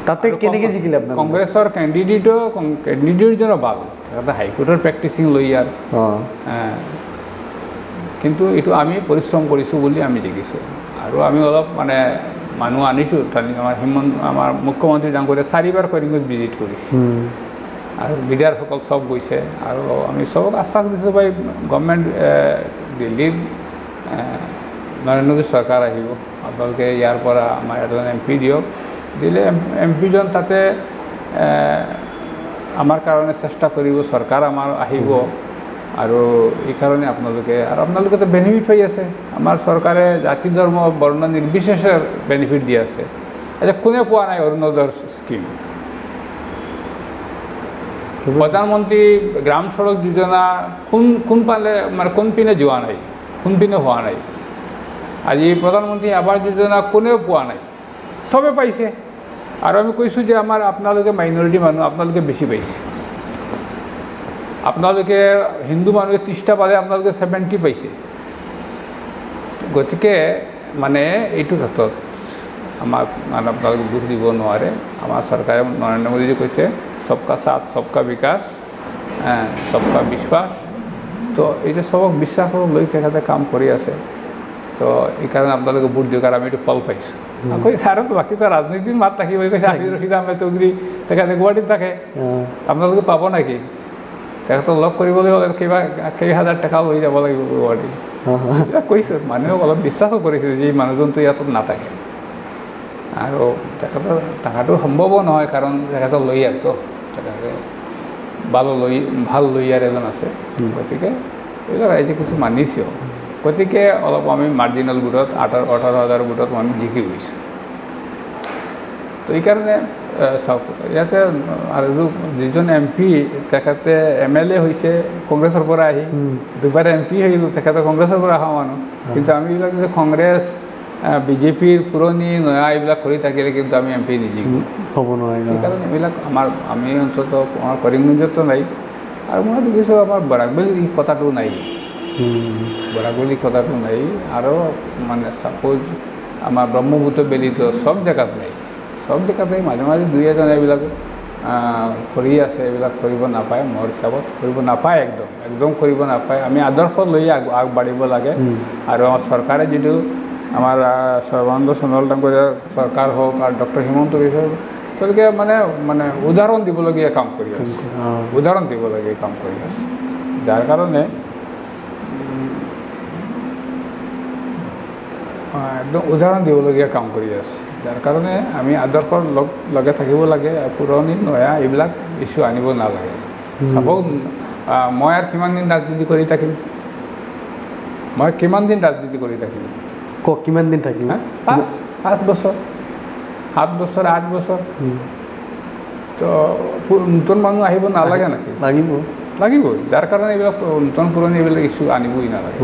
তাতে কেনেকৈ জিকিলে আপোনাৰ কংগ্ৰেছৰ কেণ্ডিডেটজনো ভাল তেখেতে হাইকোৰ্টৰ প্ৰেক্টিচিং লয়াৰ কিন্তু এইটো আমি পৰিশ্ৰম কৰিছোঁ বুলি আমি জিকিছোঁ আৰু আমি অলপ মানে মানুহ আনিছোঁ আমাৰ মুখ্যমন্ত্ৰী ডাঙৰীয়া 4বাৰ কৰিমগঞ্জ ভিজিট কৰিছে আৰু লিডাৰসকল চব গৈছে আৰু আমি চবক আশ্বাস দিছোঁ ভাই গভৰ্ণমেণ্ট দিল্লীত নৰেন্দ্ৰ মোদী চৰকাৰ আহিব আপোনালোকে ইয়াৰ পৰা আমাৰ এজন MP দিয়ক দিলে MPজন তাতে আমাৰ কাৰণে চেষ্টা কৰিব চৰকাৰ আমাৰ আহিব আৰু এই কাৰণে আপোনালোকেতো বেনিফিট পাই আছে আমাৰ চৰকাৰে জাতি ধৰ্ম বৰ্ণ নিৰ্বিশেষে বেনিফিট দি আছে এতিয়া কোনে পোৱা নাই অৰুণোদয়ৰ স্কিম প্ৰধানমন্ত্ৰী গ্ৰাম সড়ক যোজনা কোনপিনে যোৱা নাই কোনপিনে হোৱা নাই আজি প্ৰধানমন্ত্ৰী আৱাস যোজনা কোনেও পোৱা নাই চবে পাইছে আৰু আমি কৈছোঁ যে আপোনালোকে মাইনৰিটি মানুহ আপোনালোকে বেছি পাইছে আপোনালোকে হিন্দু মানুহে 30টা পালে আপোনালোকে 70 পাইছে গতিকে মানে এইটো ক্ষেত্ৰত আমাক আপোনালোকে দুখ দিব নোৱাৰে আমাৰ চৰকাৰে নৰেন্দ্ৰ মোদীজী কৈছে সবকা সাথ সবকা বিকাশ সবকা বিশ্বাস তো এইটো চবক বিশ্বাসক লৈ তেখেতে কাম কৰি আছে তো এইকাৰণে আপোনালোকে ভোট দিয়ক আৰু আমি এইটো ফল পাইছোঁ আকৌ আৰু বাকীতো ৰাজনীতিৰ মাত থাকিব কৈছে হাবিব ৰছিদ আহমেদ চৌধুৰী তেখেতে গুৱাহাটীত থাকে আপোনালোকে পাব নেকি তেখেতক লগ কৰিবলৈ হ'লে কেইহাজাৰ টকা লৈ যাব লাগিব গুৱাহাটী কৈছোঁ মানুহক অলপ বিশ্বাসো কৰিছে যে মানুহজনটো ইয়াত নাথাকে আৰু তেখেতৰ থকাটো সম্ভৱো নহয় কাৰণ তেখেতক লৈ ইয়াতো তেখেতে ভাল লয়াৰ এজন আছে গতিকে এইবিলাক ৰাইজে কিছু মানিছেও গতিকে অলপ আমি মাৰ্জিনেল ভোটত 18,000 ভোটত আমি জিকি গৈছোঁ তো এইকাৰণে চাওক ইয়াতে আৰু যিজন MP তেখেতে MLA হৈছে কংগ্ৰেছৰ পৰা আহি দুবাৰ MP হৈছিলোঁ তেখেতে কংগ্ৰেছৰ পৰা অহা মানুহ কিন্তু আমি এইবিলাক যদি কংগ্ৰেছ বিজেপিৰ পুৰণি নয়া এইবিলাক কৰি থাকিলে কিন্তু আমি MP নিজিকোঁ হ'ব নোৱাৰে সেইকাৰণে এইবিলাক আমি অন্ততঃ আমাৰ কৰিমগঞ্জতো নাই আৰু মই দেখিছোঁ আমাৰ বৰাকবেল এই কথাটো নাই বৰাগুৰি কথাটো নাই আৰু মানে ছাপ'জ আমাৰ ব্ৰহ্মপুত্ৰ বেলিটো চব জেগাত নাই, চব জেগাত নাই, মাজে মাজে দুই এজন এইবিলাক কৰি আছে, এইবিলাক কৰিব নাপায়, মোৰ হিচাপত কৰিব নাপায়, একদম কৰিব নাপায়। আমি আদৰ্শ লৈ আগবাঢ়িব লাগে আৰু আমাৰ চৰকাৰে যিটো আমাৰ সৰ্বানন্দ সোণোৱাল ডাঙৰীয়াৰ চৰকাৰ হওক আৰু ডক্টৰ হিমন্ত বিশ্ব তেওঁলোকে মানে উদাহৰণ দিবলগীয়া কাম কৰি আছে, উদাহৰণ দিবলগীয়া কাম কৰি আছে, যাৰ কাৰণে একদম উদাহৰণ দিবলগীয়া কাম কৰি আছে, যাৰ কাৰণে আমি আদৰ্শৰ লগে থাকিব লাগে, পুৰণি নয়া এইবিলাক ইছ্যু আনিব নালাগে। চাপ'জ মই আৰু কিমান দিন ৰাজনীতি কৰি থাকিম, মই কিমান দিন ৰাজনীতি কৰি থাকিম, কওক কিমান দিন থাকিম? 5 বছৰ, 7 বছৰ, 8 বছৰ। তো নতুন মানুহ আহিব নালাগে নেকি? লাগিবই, যাৰ কাৰণে এইবিলাক নতুন পুৰণি এইবিলাক ইছ্যু আনিবই নালাগে।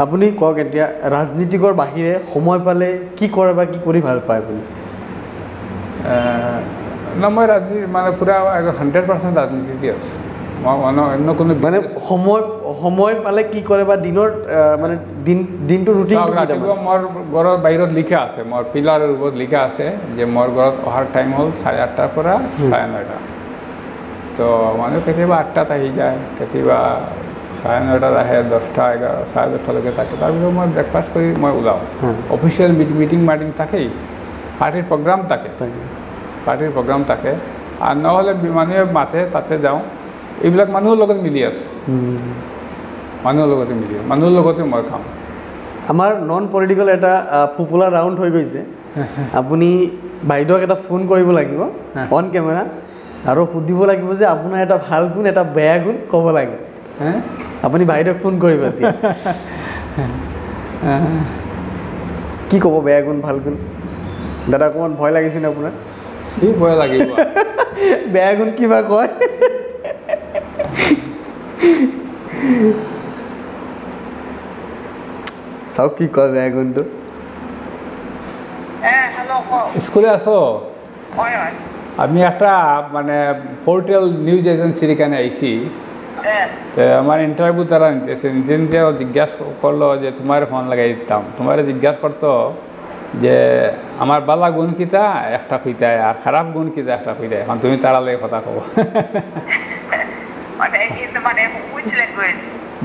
আপুনি কওক এতিয়া ৰাজনীতিকৰ বাহিৰে সময় পালে কি কৰে বা কি কৰি ভাল পায় আপুনি? না মই ৰাজনীতি মানে পূৰা 100% ৰাজনীতিতে আছোঁ, মই অন্য কোনো মানে সময় পালে কি কৰে বা দিনৰ মানে দিনটো ৰুটিন? ৰাতিপুৱা মোৰ ঘৰৰ বাহিৰত লিখা আছে, মোৰ পিলাৰৰ ওপৰত লিখা আছে যে মোৰ ঘৰত অহাৰ টাইম হ'ল 8:30 পৰা 9:30। তো মানুহ কেতিয়াবা 8টাত আহি যায়, কেতিয়াবা 9:30 আহে, 10টা 10:30লৈকে থাকে। তাৰপিছত মই ব্ৰেকফাষ্ট কৰি মই ওলাওঁ। অফিচিয়েল মিটিং থাকেই, পাৰ্টিৰ প্ৰগ্ৰাম থাকে, আৰু নহ'লে মানুহে মাতে তাতে যাওঁ। এইবিলাক মানুহৰ লগত মিলি আছোঁ, মানুহৰ লগতে মই খাম। আমাৰ নন পলিটিকেল এটা পপুলাৰ ৰাউণ্ড হৈ গৈছে। আপুনি বাইদেউক এটা ফোন কৰিব লাগিব অন কেমেৰা আৰু সুধিব লাগিব যে আপোনাৰ এটা ভাল গুণ এটা বেয়া গুণ ক'ব লাগে। আপুনি বাইদেউক ফোন কৰিব এতিয়া, কি ক'ব? বেয়া গুণ ভাল গুণ? দাদা অকণমান ভয় লাগিছেনে আপোনাৰ? কি ভয় লাগিব? বেয়া গুণ কিবা কয়? চাওক কি কয় বেয়া গুণটো। স্কুলে আছো, আমি একটা মানে পোর্টাল নিউজ এজেন্সির এখানে আইসি। তো আমার ইন্টারভিউ তারা নিতেছে, নিজে জিজ্ঞাসা করলো যে তোমার ফোন লাগাই দিতাম, তোমার জিজ্ঞাসা করতো যে আমার বালা গুণ কিতা একটা কইতায় আর খারাপ গুণ কিতা একটা কইতায়, এখন তুমি তারা লাগে কথা কব।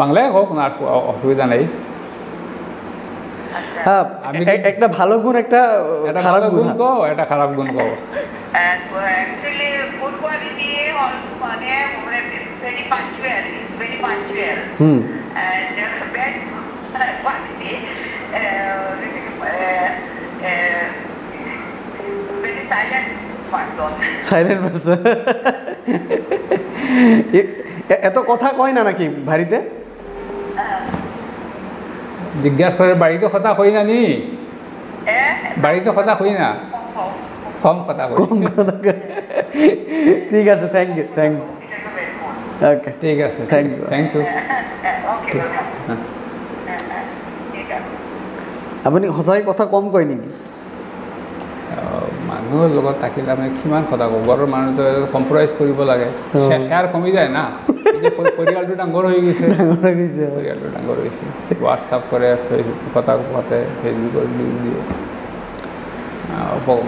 বাংলায় হোক, না অসুবিধা নেই। হ্যাঁ, একটা ভালো গুণ একটা খারাপ গুণ কও, একটা খারাপ গুণ কও। Actually, good quality মানে very punctual, is very punctual. And bad quality, very silent person. Silent person. এত কথা কয় না নাকি বাড়িতে? জিজ্ঞাসা করে বাড়িতে কথা কই না নি? বাড়িতে কথা কই না, কম কথা কই। ঠিক আছে, থ্যাংক ইউ। ওকে, ঠিক আছে, থ্যাংক ইউ। আপুনি সঁচাই কথা কম কয় নেকি? মানুহৰ লগত থাকিলে আপুনি কিমান কথা ক'ব, ঘৰৰ মানুহটো কম্প্ৰমাইজ কৰিব লাগে, শ্বেয়াৰ কমি যায় না। পৰিয়ালটো ডাঙৰ হৈ গৈছে, পৰিয়ালটো ডাঙৰ হৈছে, হোৱাটছআপ কৰে, কথা পাতে, ফেচবুকত দিয়ে,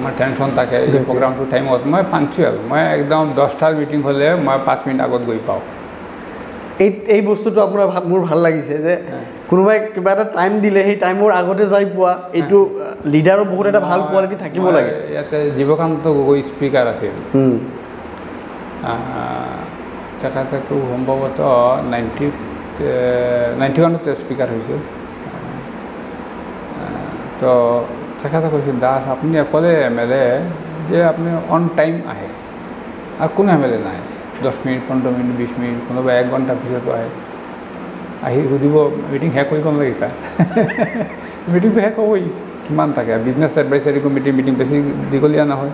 মই টেনশ্যন থাকে। এই প্ৰগ্ৰামটোৰ টাইমত মই পাঞ্চুৱেল, মই একদম 10টাৰ মিটিং হ'লে মই 5 মিনিট আগত গৈ পাওঁ। এই বস্তুটো আপোনাৰ মোৰ ভাল লাগিছে যে কোনোবাই কিবা এটা টাইম দিলে সেই টাইমৰ আগতে যাই পোৱা, এইটো লিডাৰৰ বহুত এটা ভাল কোৱালিটি থাকিব লাগে। ইয়াতে জীৱকান্ত গগৈ স্পীকাৰ আছিল, তেখেতটো সম্ভৱতঃ 91ত স্পীকাৰ হৈছিল। তো তেখেতে কৈছিল, দাস আপুনি অকলে MLA যে আপুনি অন টাইম আহে, আৰু কোনো MLA নাহে। 10 মিনিট, 15 মিনিট, 20 মিনিট, কোনোবা 1 ঘণ্টা পিছতো আহি সুধিব মিটিং শেষ কৰিব লাগিছা। মিটিংটো শেষ হ'বই, কিমান থাকে। বিজনেছ এডভাইচাৰী কমিটি মিটিং বেছি দীঘলীয়া নহয়।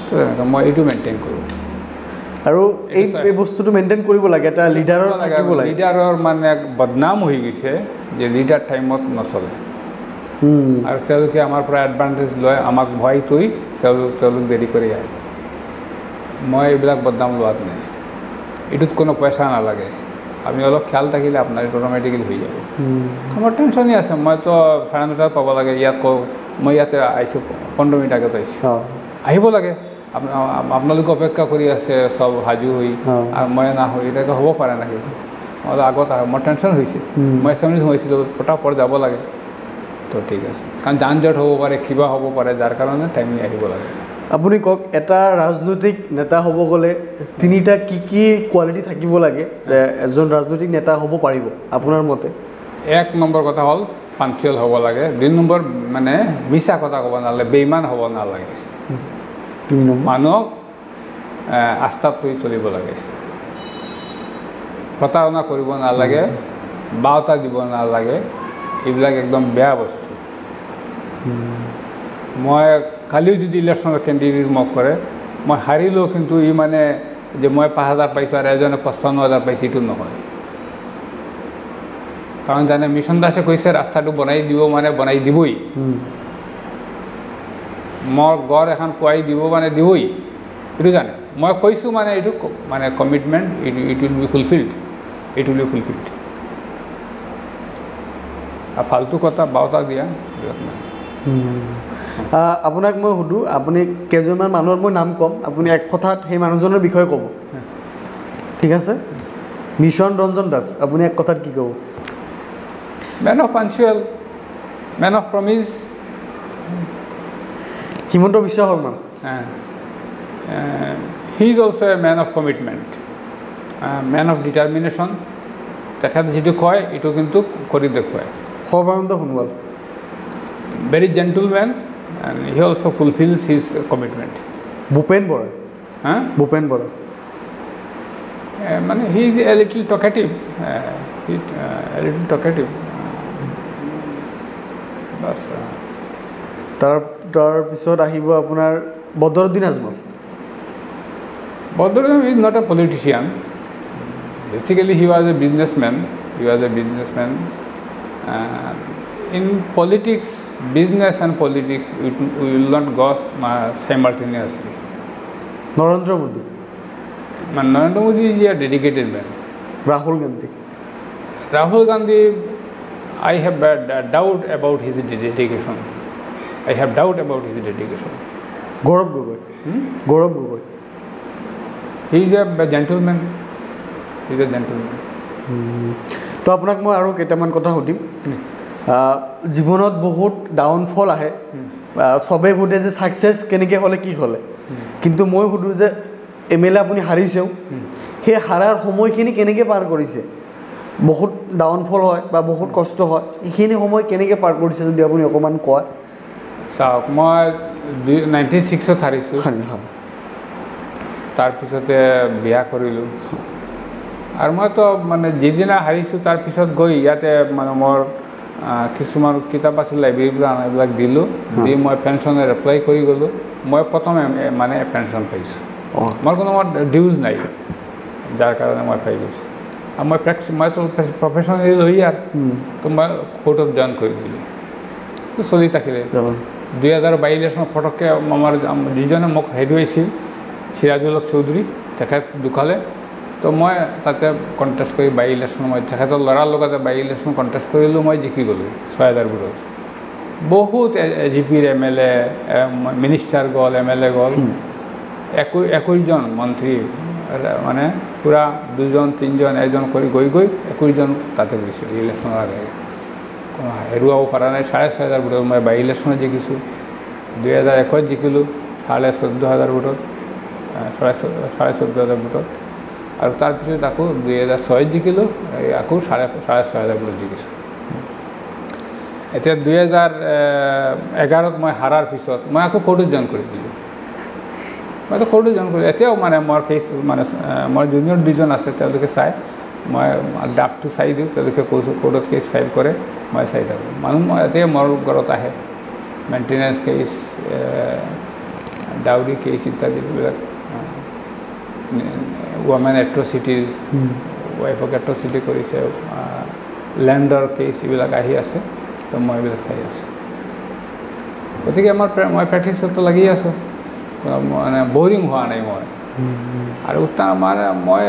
তো এনেকৈ মই এইটো মেইনটেইন কৰোঁ। আৰু এই বস্তুটো মেইনটেইন কৰিব লাগে, এটা লিডাৰৰ থাকিব লাগে। লিডাৰৰ মানে বদনাম হৈ গৈছে যে লিডাৰ টাইমত নচলে, আৰু তেওঁলোকে আমাৰ পৰা এডভান্টেজ লয়, আমাক ভয় থৈ তেওঁলোক দেৰি কৰি আহে। মই এইবিলাক বদনাম লোৱাত নাই, এইটোত কোনো পইচা নালাগে, আপুনি অলপ খেয়াল থাকিলে আপোনাৰ এইটো অট'মেটিকেলি হৈ যাব মোৰ টেনশ্যনেই আছে মইতো 9:30 পাব লাগে ইয়াত কওঁ মই ইয়াতে আহিছোঁ 15 মিনিট আগত আহিছোঁ আহিব লাগে আপোনালোকে অপেক্ষা কৰি আছে চব সাজু হৈ আৰু মই নাহোঁ এতিয়াকে হ'ব পাৰে নেকি মই আগত মোৰ টেনশ্যন হৈছে মই এছেম্বলিত সোমাইছিলোঁ পটাপট যাব লাগে তো ঠিক আছে কাৰণ যান জঁট হ'ব পাৰে কিবা হ'ব পাৰে যাৰ কাৰণে টাইমলি আহিব লাগে আপুনি কওক এটা ৰাজনৈতিক নেতা হ'ব গ'লে তিনিটা কি কি কোৱালিটি থাকিব লাগে যে এজন ৰাজনৈতিক নেতা হ'ব পাৰিব আপোনাৰ মতে 1 নম্বৰ কথা হ'ল পাঞ্চুৱেল হ'ব লাগে 2 নম্বৰ মানে মিছা কথা ক'ব নালাগে বেইমান হ'ব নালাগে মানুহক আস্থাত লৈ চলিব লাগে প্ৰতাৰণা কৰিব নালাগে বাওতা দিব নালাগে এইবিলাক একদম বেয়া বস্তু মই কালিও যদি ইলেকশ্যনৰ কেণ্ডিডেট মোক কৰে মই হাৰিলেও কিন্তু ই মানে যে মই 5,000 পাইছোঁ আৰু এজনে 55,000 পাইছে এইটো নহয় কাৰণ জানে মিছন দাসে কৈছে ৰাস্তাটো বনাই দিব মানে বনাই দিবই মোৰ গড় এখন পুৱাই দিব মানে দিবই এইটো জানে মই কৈছোঁ মানে এইটো মানে commitment it will be fulfilled আৰু ফাল্টু কথা বাওতা দিয়া আপোনাক মই সুধোঁ আপুনি কেইজনমান মানুহৰ মই নাম ক'ম আপুনি এক কথাত সেই মানুহজনৰ বিষয়ে ক'ব ঠিক আছে মিছন ৰঞ্জন দাস আপুনি এক কথাত কি ক'ব man of punctual man of promise Himanta Biswa Sarma he is also' a man of commitment man of determination তেখেতে যিটো কয় এইটো কিন্তু কৰি দেখুৱায় Sarbananda Sonowal very gentleman and he also fulfills his commitment Bhupen Bora Bhupen Bora মানে he is a little talkative বাস তাৰপিছত আহিব আপোনাৰ Badruddin Ajmal Bhadraram is not a politician. Basically, he was a businessman. In politics, business and politics, we will not go simultaneously. Narendra Modi. Narendra Modi is a dedicated man. Rahul Gandhi. Rahul Gandhi, I have a doubt about his dedication. Gaurav Gogoi. Gaurav Gogoi. He is a gentleman. তো আপোনাক মই আৰু কেইটামান কথা সুধিম জীৱনত বহুত downfall আহে সবে সোধে যে সাকসেস কেনেকৈ হ'লে কি হ'লে কিন্তু মই সুধো যে এমএলএ আপুনি হাৰিছেও সেই হাৰাৰ সময়খিনি কেনেকৈ পাৰ কৰিছে বহুত ডাউনফল হয় বা বহুত কষ্ট হয় এইখিনি সময় কেনেকৈ পাৰ কৰিছে যদি আপুনি অকণমান কয় চাওক মই 96 হাৰিছোঁ তাৰপিছতে বিয়া কৰিলোঁ আৰু মইতো মানে যিদিনা হাৰিছোঁ তাৰপিছত গৈ ইয়াতে মানে মোৰ কিছুমান কিতাপ আছিল লাইব্ৰেৰীৰ পৰা এইবিলাক দিলোঁ দি মই পেঞ্চনৰ এপ্লাই কৰি গ'লোঁ মই প্ৰথমে মানে পেঞ্চন পাইছোঁ মোৰ কোনো ডিউজ নাই যাৰ কাৰণে মই পাই গৈছোঁ আৰু মইতো প্ৰফেশ্যনেলি লয়াৰ তো মই কোৰ্টত জইন কৰি দিলোঁ তো চলি থাকিলে 2022 ইলেকশ্যনত ফটককৈ আমাৰ যিজনে মোক হেৰুৱাইছিল সিৰাজুল হক চৌধুৰী তেখেত ঢুকালে তো মই তাতে কণ্টেষ্ট কৰি 22 ইলেকশ্যন মই তেখেতৰ ল'ৰাৰ লগতে 22 ইলেকশ্যন কণ্টেষ্ট কৰিলোঁ মই জিকি গ'লোঁ 6000 ভোটত বহুত এজিপিৰ এমএলএ মিনিষ্টাৰ গ'ল এমএলএ গ'ল 21জন মন্ত্ৰী মানে পূৰা 2জন 3জন এজন কৰি গৈ 21জন তাতে গৈছিল ইলেকশ্যনৰ আগে কোনো হেৰুৱাব পৰা নাই 6500 ভোটত মই 22 ইলেকশ্যনত জিকিছোঁ 2001 জিকিলোঁ 14000 ভোটত 14000 ভোটত আৰু তাৰপিছত আকৌ 2006 জিকিলোঁ আকৌ 6500 ভোটত জিকিছোঁ এতিয়া 2011ত মই হাৰাৰ পিছত মই আকৌ কোৰ্টত জইন কৰি দিলোঁ মইতো কোৰ্টত জইন কৰিলোঁ এতিয়াও মানে মোৰ কেছ মানে মোৰ জুনিয়ৰ 2জন আছে তেওঁলোকে চাই মই ড্ৰাফ্টটো চাই দিওঁ তেওঁলোকে কোৰ্টত কেছ ফাইল কৰে মই চাই থাকোঁ মানুহ মই এতিয়া মোৰ ঘৰত আহে মেইনটেনেঞ্চ কেছ ডাউৰি কেছ ইত্যাদিবিলাক women atrocities ৱাইফক এট্ৰচিটি কৰিছে লেণ্ডৰ কেছ এইবিলাক আহি আছে তো মই এইবিলাক চাই আছোঁ গতিকে মই প্ৰেক্টিচতো লাগি আছোঁ মানে বৰিং হোৱা নাই মই আৰু মানে মই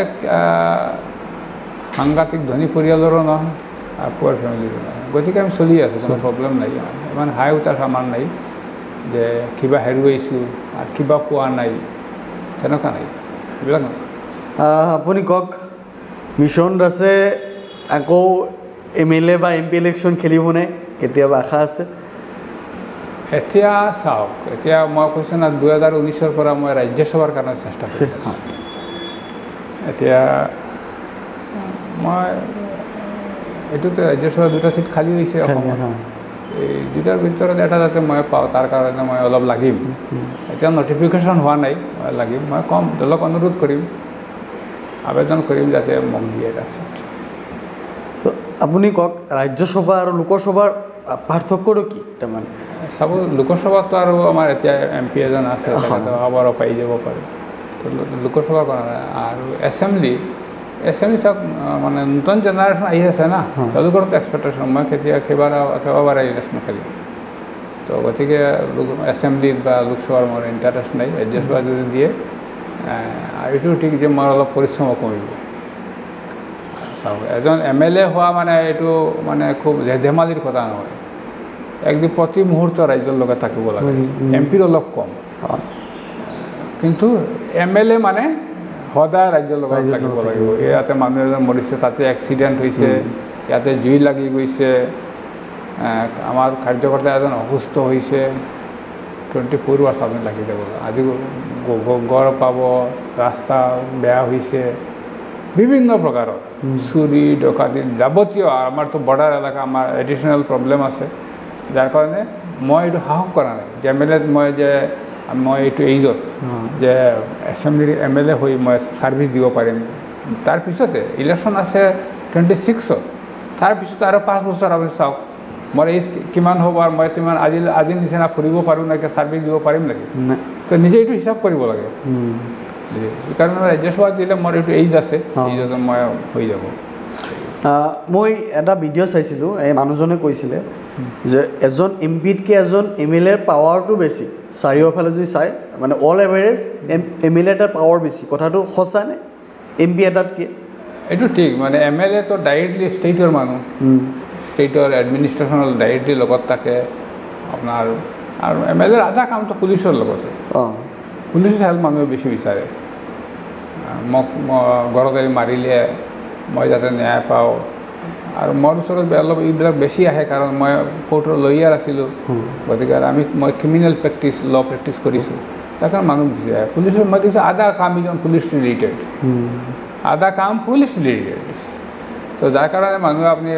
সাংঘাতিক ধনী পৰিয়ালৰো নহয় আৰু পুৱাৰ ফেমিলিৰো নহয় গতিকে আমি চলি আছোঁ কোনো প্ৰব্লেম নাই ইমান হাই উঠাৰ আমাৰ নাই যে কিবা হেৰুৱাইছোঁ আৰু কিবা পোৱা নাই তেনেকুৱা নাই এইবিলাক নাই আপুনি কওক মিছন দাসে আকৌ MLA বা MP ইলেকশ্যন খেলিবনে কেতিয়াবা আশা আছে এতিয়া চাওক এতিয়া মই কৈছোঁ না 2019-ৰ পৰা মই ৰাজ্যসভাৰ কাৰণে চেষ্টা কৰিছোঁ এতিয়া মই এইটোতে ৰাজ্যসভাৰ 2টা ছিট খালী হৈছে অসমত এই 2টাৰ ভিতৰত এটা যাতে মই পাওঁ তাৰ কাৰণে মই অলপ লাগিম এতিয়া নটিফিকেশ্যন হোৱা নাই মই লাগিম মই কম দলক অনুৰোধ কৰিম আবেদন কৰিম যাতে মোক দিয়ে এটা ছিট আপুনি কওক ৰাজ্যসভা আৰু লোকসভাৰ পাৰ্থক্যটো কি তাৰমানে চাব লোকসভাতো আৰু আমাৰ এতিয়া MP এজন আছে খবৰ পাই যাব পাৰে তো লোকসভা কৰা নাই আৰু এছেম্বলি চাওক মানে নতুন জেনেৰেশ্যন আহি আছে না তেওঁলোকৰতো এক্সপেক্টেশ্যন মই কেইবাবাৰ ইলেকশ্যন খেলিম তো গতিকে এছেম্বলিত বা লোকসভাৰ মোৰ ইণ্টাৰেষ্ট নাই ৰাজ্যসভা যদি দিয়ে আৰু এইটো ঠিক যে মই অলপ পৰিশ্ৰম কমিব চাওক এজন MLA হোৱা মানে এইটো মানে খুব ধেমালিৰ কথা নহয় একদিন প্ৰতি মুহূৰ্ত ৰাইজৰ লগত থাকিব লাগে MPৰ অলপ কম কিন্তু MLA মানে সদায় ৰাজ্যৰ লগত থাকিব লাগিব ইয়াতে মানুহ এজন মৰিছে তাতে এক্সিডেণ্ট হৈছে ইয়াতে জুই লাগি গৈছে আমাৰ কাৰ্যকৰ্তা এজন অসুস্থ হৈছে 24 আৱাৰ্ছ আপুনি লাগি যাব আজি গড় পাব ৰাস্তা বেয়া হৈছে বিভিন্ন প্ৰকাৰৰ চুৰি ডকাতি যাৱতীয় আমাৰতো বৰ্ডাৰ এলেকা আমাৰ এডিশ্যনেল প্ৰব্লেম আছে যাৰ কাৰণে মই এইটো সাহস কৰা নাই যে MLA মই এইটো এইজত যে এছেম্বলিৰ MLA হৈ মই ছাৰ্ভিচ দিব পাৰিম তাৰপিছতে ইলেকশ্যন আছে 26ত তাৰপিছত আৰু 5 বছৰ আপুনি চাওক মোৰ এইজ কিমান হ'ব আৰু মই কিমান আজিৰ নিচিনা ফুৰিব পাৰোঁ নেকি ছাৰ্ভিচ দিব পাৰিম নেকি তো নিজে এইটো হিচাপ কৰিব লাগে সেইকাৰণে ৰাজ্যসভাত দিলে মোৰ এইটো এইজ আছে এইজত মই হৈ যাব মই এটা ভিডিঅ' চাইছিলোঁ এই মানুহজনে কৈছিলে যে এজন MPতকৈ এজন MLAৰ পাৱাৰটো বেছি চাৰিওফালে যদি চাই মানে অল এভাৰেজ MLA এটাৰ পাৱাৰ বেছি কথাটো সঁচা নে MP এটাতকৈ এইটো ঠিক মানে MLA তো ডাইৰেক্টলি ষ্টেটৰ মানুহ ষ্টেটৰ এডমিনিষ্ট্ৰেশ্যনৰ ডাইৰেক্টলি লগত থাকে আপোনাৰ আৰু MLAৰ আধা কামটো পুলিচৰ লগতে পুলিচে হেল্প মানুহে বেছি বিচাৰে মোক ঘৰত আহি মাৰিলে মই যাতে ন্যায় পাওঁ আৰু মোৰ ওচৰত অলপ এইবিলাক বেছি আহে কাৰণ মই কোৰ্টৰ লয়াৰ আছিলোঁ গতিকে মই ক্ৰিমিনেল ল প্ৰেক্টিছ কৰিছোঁ তাৰ কাৰণে মানুহ বেছি আহে পুলিচৰ মই দেখিছোঁ আধা কাম ইজন পুলিচ ৰিলেটেড আধা কাম পুলিচ ৰিলেটেড তো যাৰ কাৰণে মানুহে আপুনি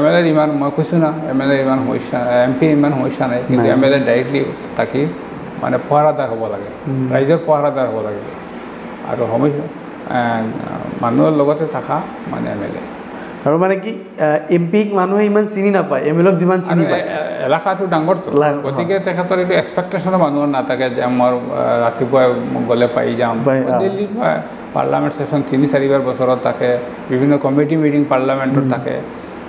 MLA ইমান মই কৈছোঁ না MLA ইমান সমস্যা MP ইমান সমস্যা নাই কিন্তু MLA ডাইৰেক্টলি থাকি মানে পহৰাদাৰ হ'ব লাগে ৰাইজৰ পহৰাদাৰ হ'ব লাগে আৰু সমস্যা মানুহৰ লগতে থকা মানে MLA আৰু মানে কি MPক মানুহে ইমান চিনি নাপায় MLAক যিমান চিনি পায় এলেকাটো ডাঙৰটো গতিকে তেখেতৰ এইটো এক্সপেক্টেশ্যনো মানুহৰ নাথাকে যে মই ৰাতিপুৱাই গ'লে পাই যাম দিল্লীত পাৰ্লামেণ্ট ছেশ্যন 3-4 বছৰত থাকে বিভিন্ন কমিটি মিটিং পাৰ্লামেণ্টত থাকে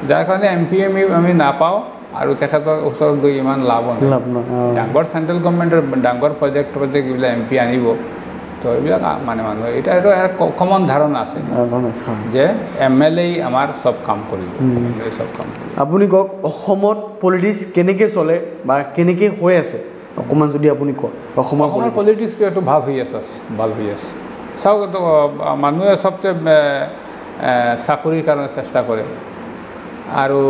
যাৰ কাৰণে MP আমি নাপাওঁ আৰু তেখেতৰ ওচৰত গৈ ইমান লাভ নহয় ডাঙৰ চেণ্ট্ৰেল গভৰ্ণমেণ্টৰ ডাঙৰ প্ৰজেক্ট এইবিলাক MP আনিব তো এইবিলাক মানে মানুহে এটা কমন ধাৰণা আছে যে MLA আমাৰ চব কাম কৰিব চব কাম কৰিব আপুনি কওক অসমত পলিটিক্স কেনেকৈ চলে বা কেনেকৈ হৈ আছে অকণমান যদি আপুনি কয় অসমৰ পলিটিক্সটো এইটো ভাল হৈ আছে চাওক মানুহে চবচে চাকৰিৰ কাৰণে চেষ্টা কৰে আৰু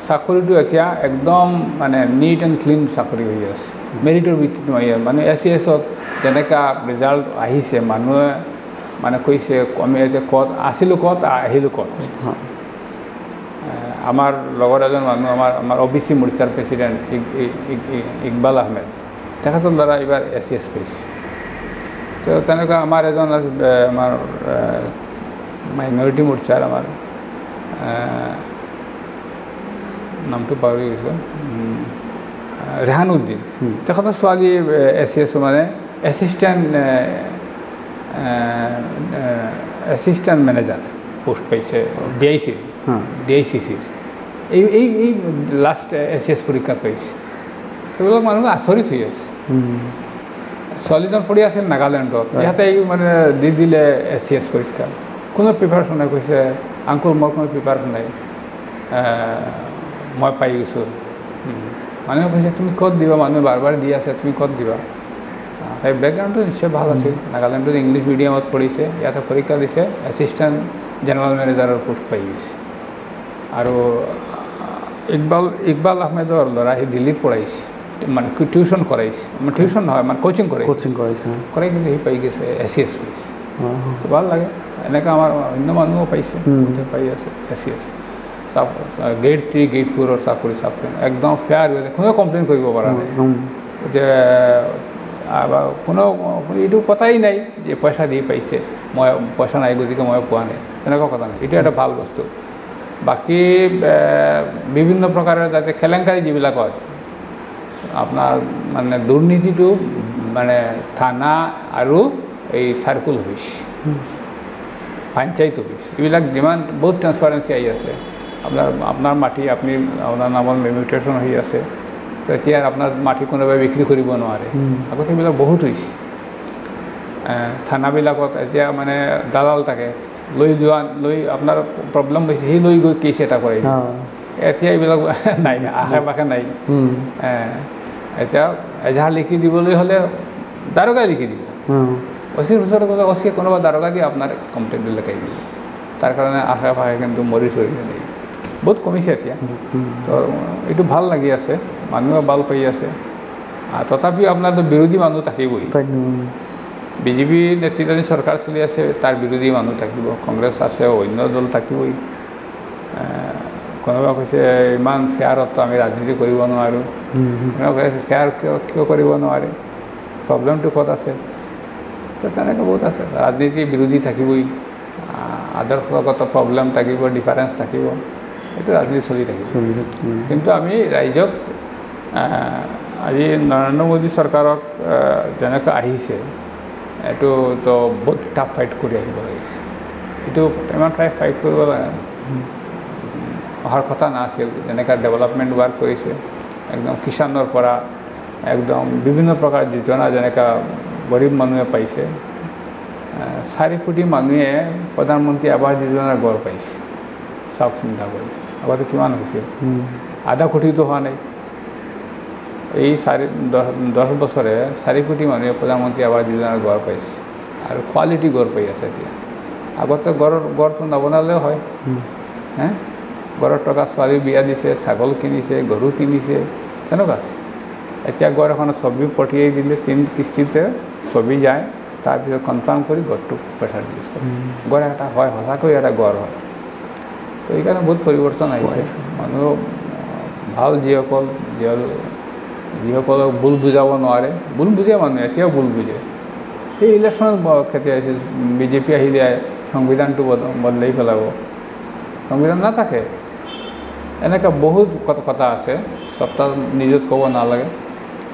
চাকৰিটো এতিয়া একদম মানে নিট এণ্ড ক্লিন চাকৰি হৈ আছে মেৰিটৰ ভিত্তিত মানে SCSত যেনেকুৱা ৰিজাল্ট আহিছে মানুহে মানে কৈছে আমি এতিয়া ক'ত আছিলোঁ ক'ত আহিলোঁ ক'ত আমাৰ লগৰ এজন মানুহ আমাৰ OBC মৰ্চাৰ প্ৰেচিডেণ্ট ইকবাল আহমেদ তেখেতৰ দ্বাৰা এইবাৰ SCS পাইছে তো তেনেকুৱা আমাৰ এজন আমাৰ মাইনৰিটি মৰ্চাৰ আমাৰ নামটো পাহৰি গৈছোঁ ৰেহানুদ্দিন তেখেতৰ ছোৱালী SCS মানে এছিষ্টেণ্ট মেনেজাৰ পোষ্ট পাইছে DICCৰ এই লাষ্ট SCS পৰীক্ষাত পাইছে সেইবিলাক মানুহ আচৰিত হৈ আছে ছোৱালীজন পঢ়ি আছিল নাগালেণ্ডত ইয়াতে মানে দি দিলে SCS পৰীক্ষা কোনো প্ৰিপাৰেশ্যনে কৈছে আংকুল মোৰ কোনো পেপাৰ নাই মই পাই গৈছোঁ মানুহে কৈছে তুমি ক'ত দিবা মানুহে বাৰ বাৰ দি আছে তুমি ক'ত দিবা সেই বেকগ্ৰাউণ্ডটো নিশ্চয় ভাল আছিল নাগালেণ্ডত ইংলিছ মিডিয়ামত পঢ়িছে ইয়াতে পৰীক্ষা দিছে এছিষ্টেণ্ট জেনেৰেল মেনেজাৰৰ পোষ্ট পাই গৈছে আৰু ইকবাল আহমেদৰ ল'ৰা সি দিল্লীত পঢ়াইছে মানে টিউশ্যন কৰাইছে মানে টিউশ্যন নহয় মানে কোচিং কৰাইছে কৰাই কিন্তু সি পাই গৈছে SCS পাইছে ভাল লাগে এনেকৈ আমাৰ অন্য মানুহো পাইছে পাই আছে SCS গ্ৰেড 3 গ্ৰেড 4ৰ চাকৰি একদম ফেয়াৰ হৈ কোনেও কমপ্লেইন কৰিব পৰা নাই যে কোনো এইটো কথাই নাই যে পইচা দি পাইছে মই পইচা নাই গতিকে মই পোৱা নাই তেনেকুৱা কথা নাই এইটো এটা ভাল বস্তু বাকী বিভিন্ন প্ৰকাৰৰ যাতে কেলেংকাৰী যিবিলাকত আপোনাৰ মানে দুৰ্নীতিটো মানে থানা আৰু এই চাৰ্কুল অফিচ পঞ্চায়ত অফিচ এইবিলাক যিমান বহুত ট্ৰান্সপাৰেঞ্চি আহি আছে আপোনাৰ মাটি আপুনি আপোনাৰ নামত মিউটেশ্যন হৈ আছে তো এতিয়া আপোনাৰ মাটি কোনোবাই বিক্ৰী কৰিব নোৱাৰে আগতে এইবিলাক বহুত হৈছে থানাবিলাকত এতিয়া মানে দালাল থাকে লৈ আপোনাৰ প্ৰব্লেম হৈছে সি লৈ গৈ কেছ এটা কৰে এতিয়া এইবিলাক নাই আশে পাশে নাই এতিয়া এজাহাৰ লিখি দিবলৈ হ'লে দাৰোগাই লিখি দিব অচিৰ ওচৰত গ'লে অচিয়ে কোনোবা দাৰোগা দি আপোনাৰ কমপ্লেইনটো লেখাই দিব তাৰ কাৰণে আশে পাশে কিন্তু মৰি চৰি নাই বহুত কমিছে এতিয়া তো এইটো ভাল লাগি আছে মানুহে ভাল পাই আছে তথাপিও আপোনাৰতো বিৰোধী মানুহ থাকিবই বিজেপি নেতৃত্বাধীন চৰকাৰ চলি আছে তাৰ বিৰোধী মানুহ থাকিব কংগ্ৰেছ আছে অন্য দল থাকিবই কোনোবা কৈছে ইমান ফেয়াৰততো আমি ৰাজনীতি কৰিব নোৱাৰোঁ কোনোবা কৈছে ফেয়াৰ কিয় কৰিব নোৱাৰে প্ৰব্লেমটো ক'ত আছে তো তেনেকৈ বহুত আছে ৰাজনীতি বিৰোধী থাকিবই আদৰ্শগত প্ৰব্লেম থাকিব ডিফাৰেঞ্চ থাকিব এইটো ৰাজনীতি চলি থাকিব কিন্তু আমি ৰাইজক আজি নৰেন্দ্ৰ মোদী চৰকাৰক যেনেকৈ আহিছে এইটোতো বহুত টাফ ফাইট কৰি আহিব লাগিছে এইটো ইমান ফাইট কৰিব লাগে অহাৰ কথা নাছিল যেনেকৈ ডেভেলপমেণ্ট ৱাৰ্ক কৰিছে একদম কিষাণৰ পৰা একদম বিভিন্ন প্ৰকাৰ যোজনা যেনেকৈ গৰীব মানুহে পাইছে 4 কোটি মানুহে প্ৰধানমন্ত্ৰী আৱাস যোজনাৰ গড় পাইছে চাওক চিন্তা কৰি আগতে কিমান হৈছিল আধা কোটিতো হোৱা নাই এই 10 বছৰে 4 কোটি মানুহে প্ৰধানমন্ত্ৰী আৱাস যোজনাৰ গড় পাইছে আৰু কোৱালিটি গড় পাই আছে এতিয়া আগতে গড়টো নবনালেও হয় গড়ৰ টকা ছোৱালী বিয়া দিছে ছাগল কিনিছে গৰু কিনিছে তেনেকুৱা আছে এতিয়া গড় এখনত ছবি পঠিয়াই দিলে 3 কিস্তিতে ছবি যায় তাৰপিছত কনফাৰ্ম কৰি গড়টো পইচা ৰিলিজ কৰে গড় এটা হয় সঁচাকৈ এটা গড় হয় তো এইকাৰণে বহুত পৰিৱৰ্তন আহিছে মানুহ ভাল যিসকলক ভুল বুজাব নোৱাৰে ভুল বুজে মানুহে এতিয়াও ভুল বুজে এই ইলেকশ্যনত কেতিয়া আহিছিল বিজেপি আহিলে সংবিধানটো বদলাই পেলাব সংবিধান নাথাকে এনেকুৱা বহুত কথা আছে সপ্তাহ নিজত ক'ব নালাগে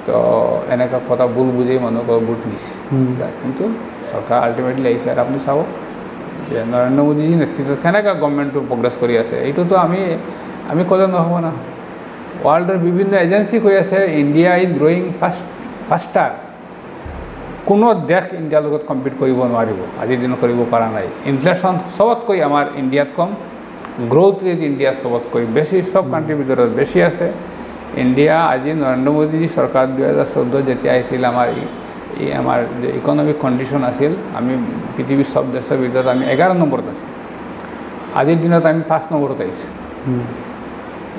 তো এনেকুৱা কথা ভুল বুজি মানুহক ভোট দিছে কিন্তু চৰকাৰ আল্টিমেটলি আহিছে আৰু আপুনি চাব যে নৰেন্দ্ৰ মোদীজী নেতৃত্বত কেনেকৈ গভৰ্ণমেণ্টটো প্ৰগ্ৰেছ কৰি আছে এইটোতো আমি ক'লে নহ'ব না ৱৰ্ল্ডৰ বিভিন্ন এজেঞ্চি কৈ আছে ইণ্ডিয়া ইজ গ্ৰয়িং ফাষ্টাৰ কোনো দেশ ইণ্ডিয়াৰ লগত কম্পিট কৰিব নোৱাৰিব আজিৰ দিনত কৰিব পৰা নাই ইনফ্লেশ্যন চবতকৈ আমাৰ ইণ্ডিয়াত কম গ্ৰ'থ ৰেট ইণ্ডিয়া চবতকৈ বেছি সব কাণ্ট্ৰিৰ ভিতৰত বেছি আছে ইণ্ডিয়া আজি নৰেন্দ্ৰ মোদীজী চৰকাৰ 2014 যেতিয়া আহিছিল আমাৰ যে ইকনমিক কণ্ডিশ্যন আছিল আমি পৃথিৱীৰ সব দেশৰ ভিতৰত আমি 11 নম্বৰত আছোঁ আজিৰ দিনত আমি 5 নম্বৰত আহিছোঁ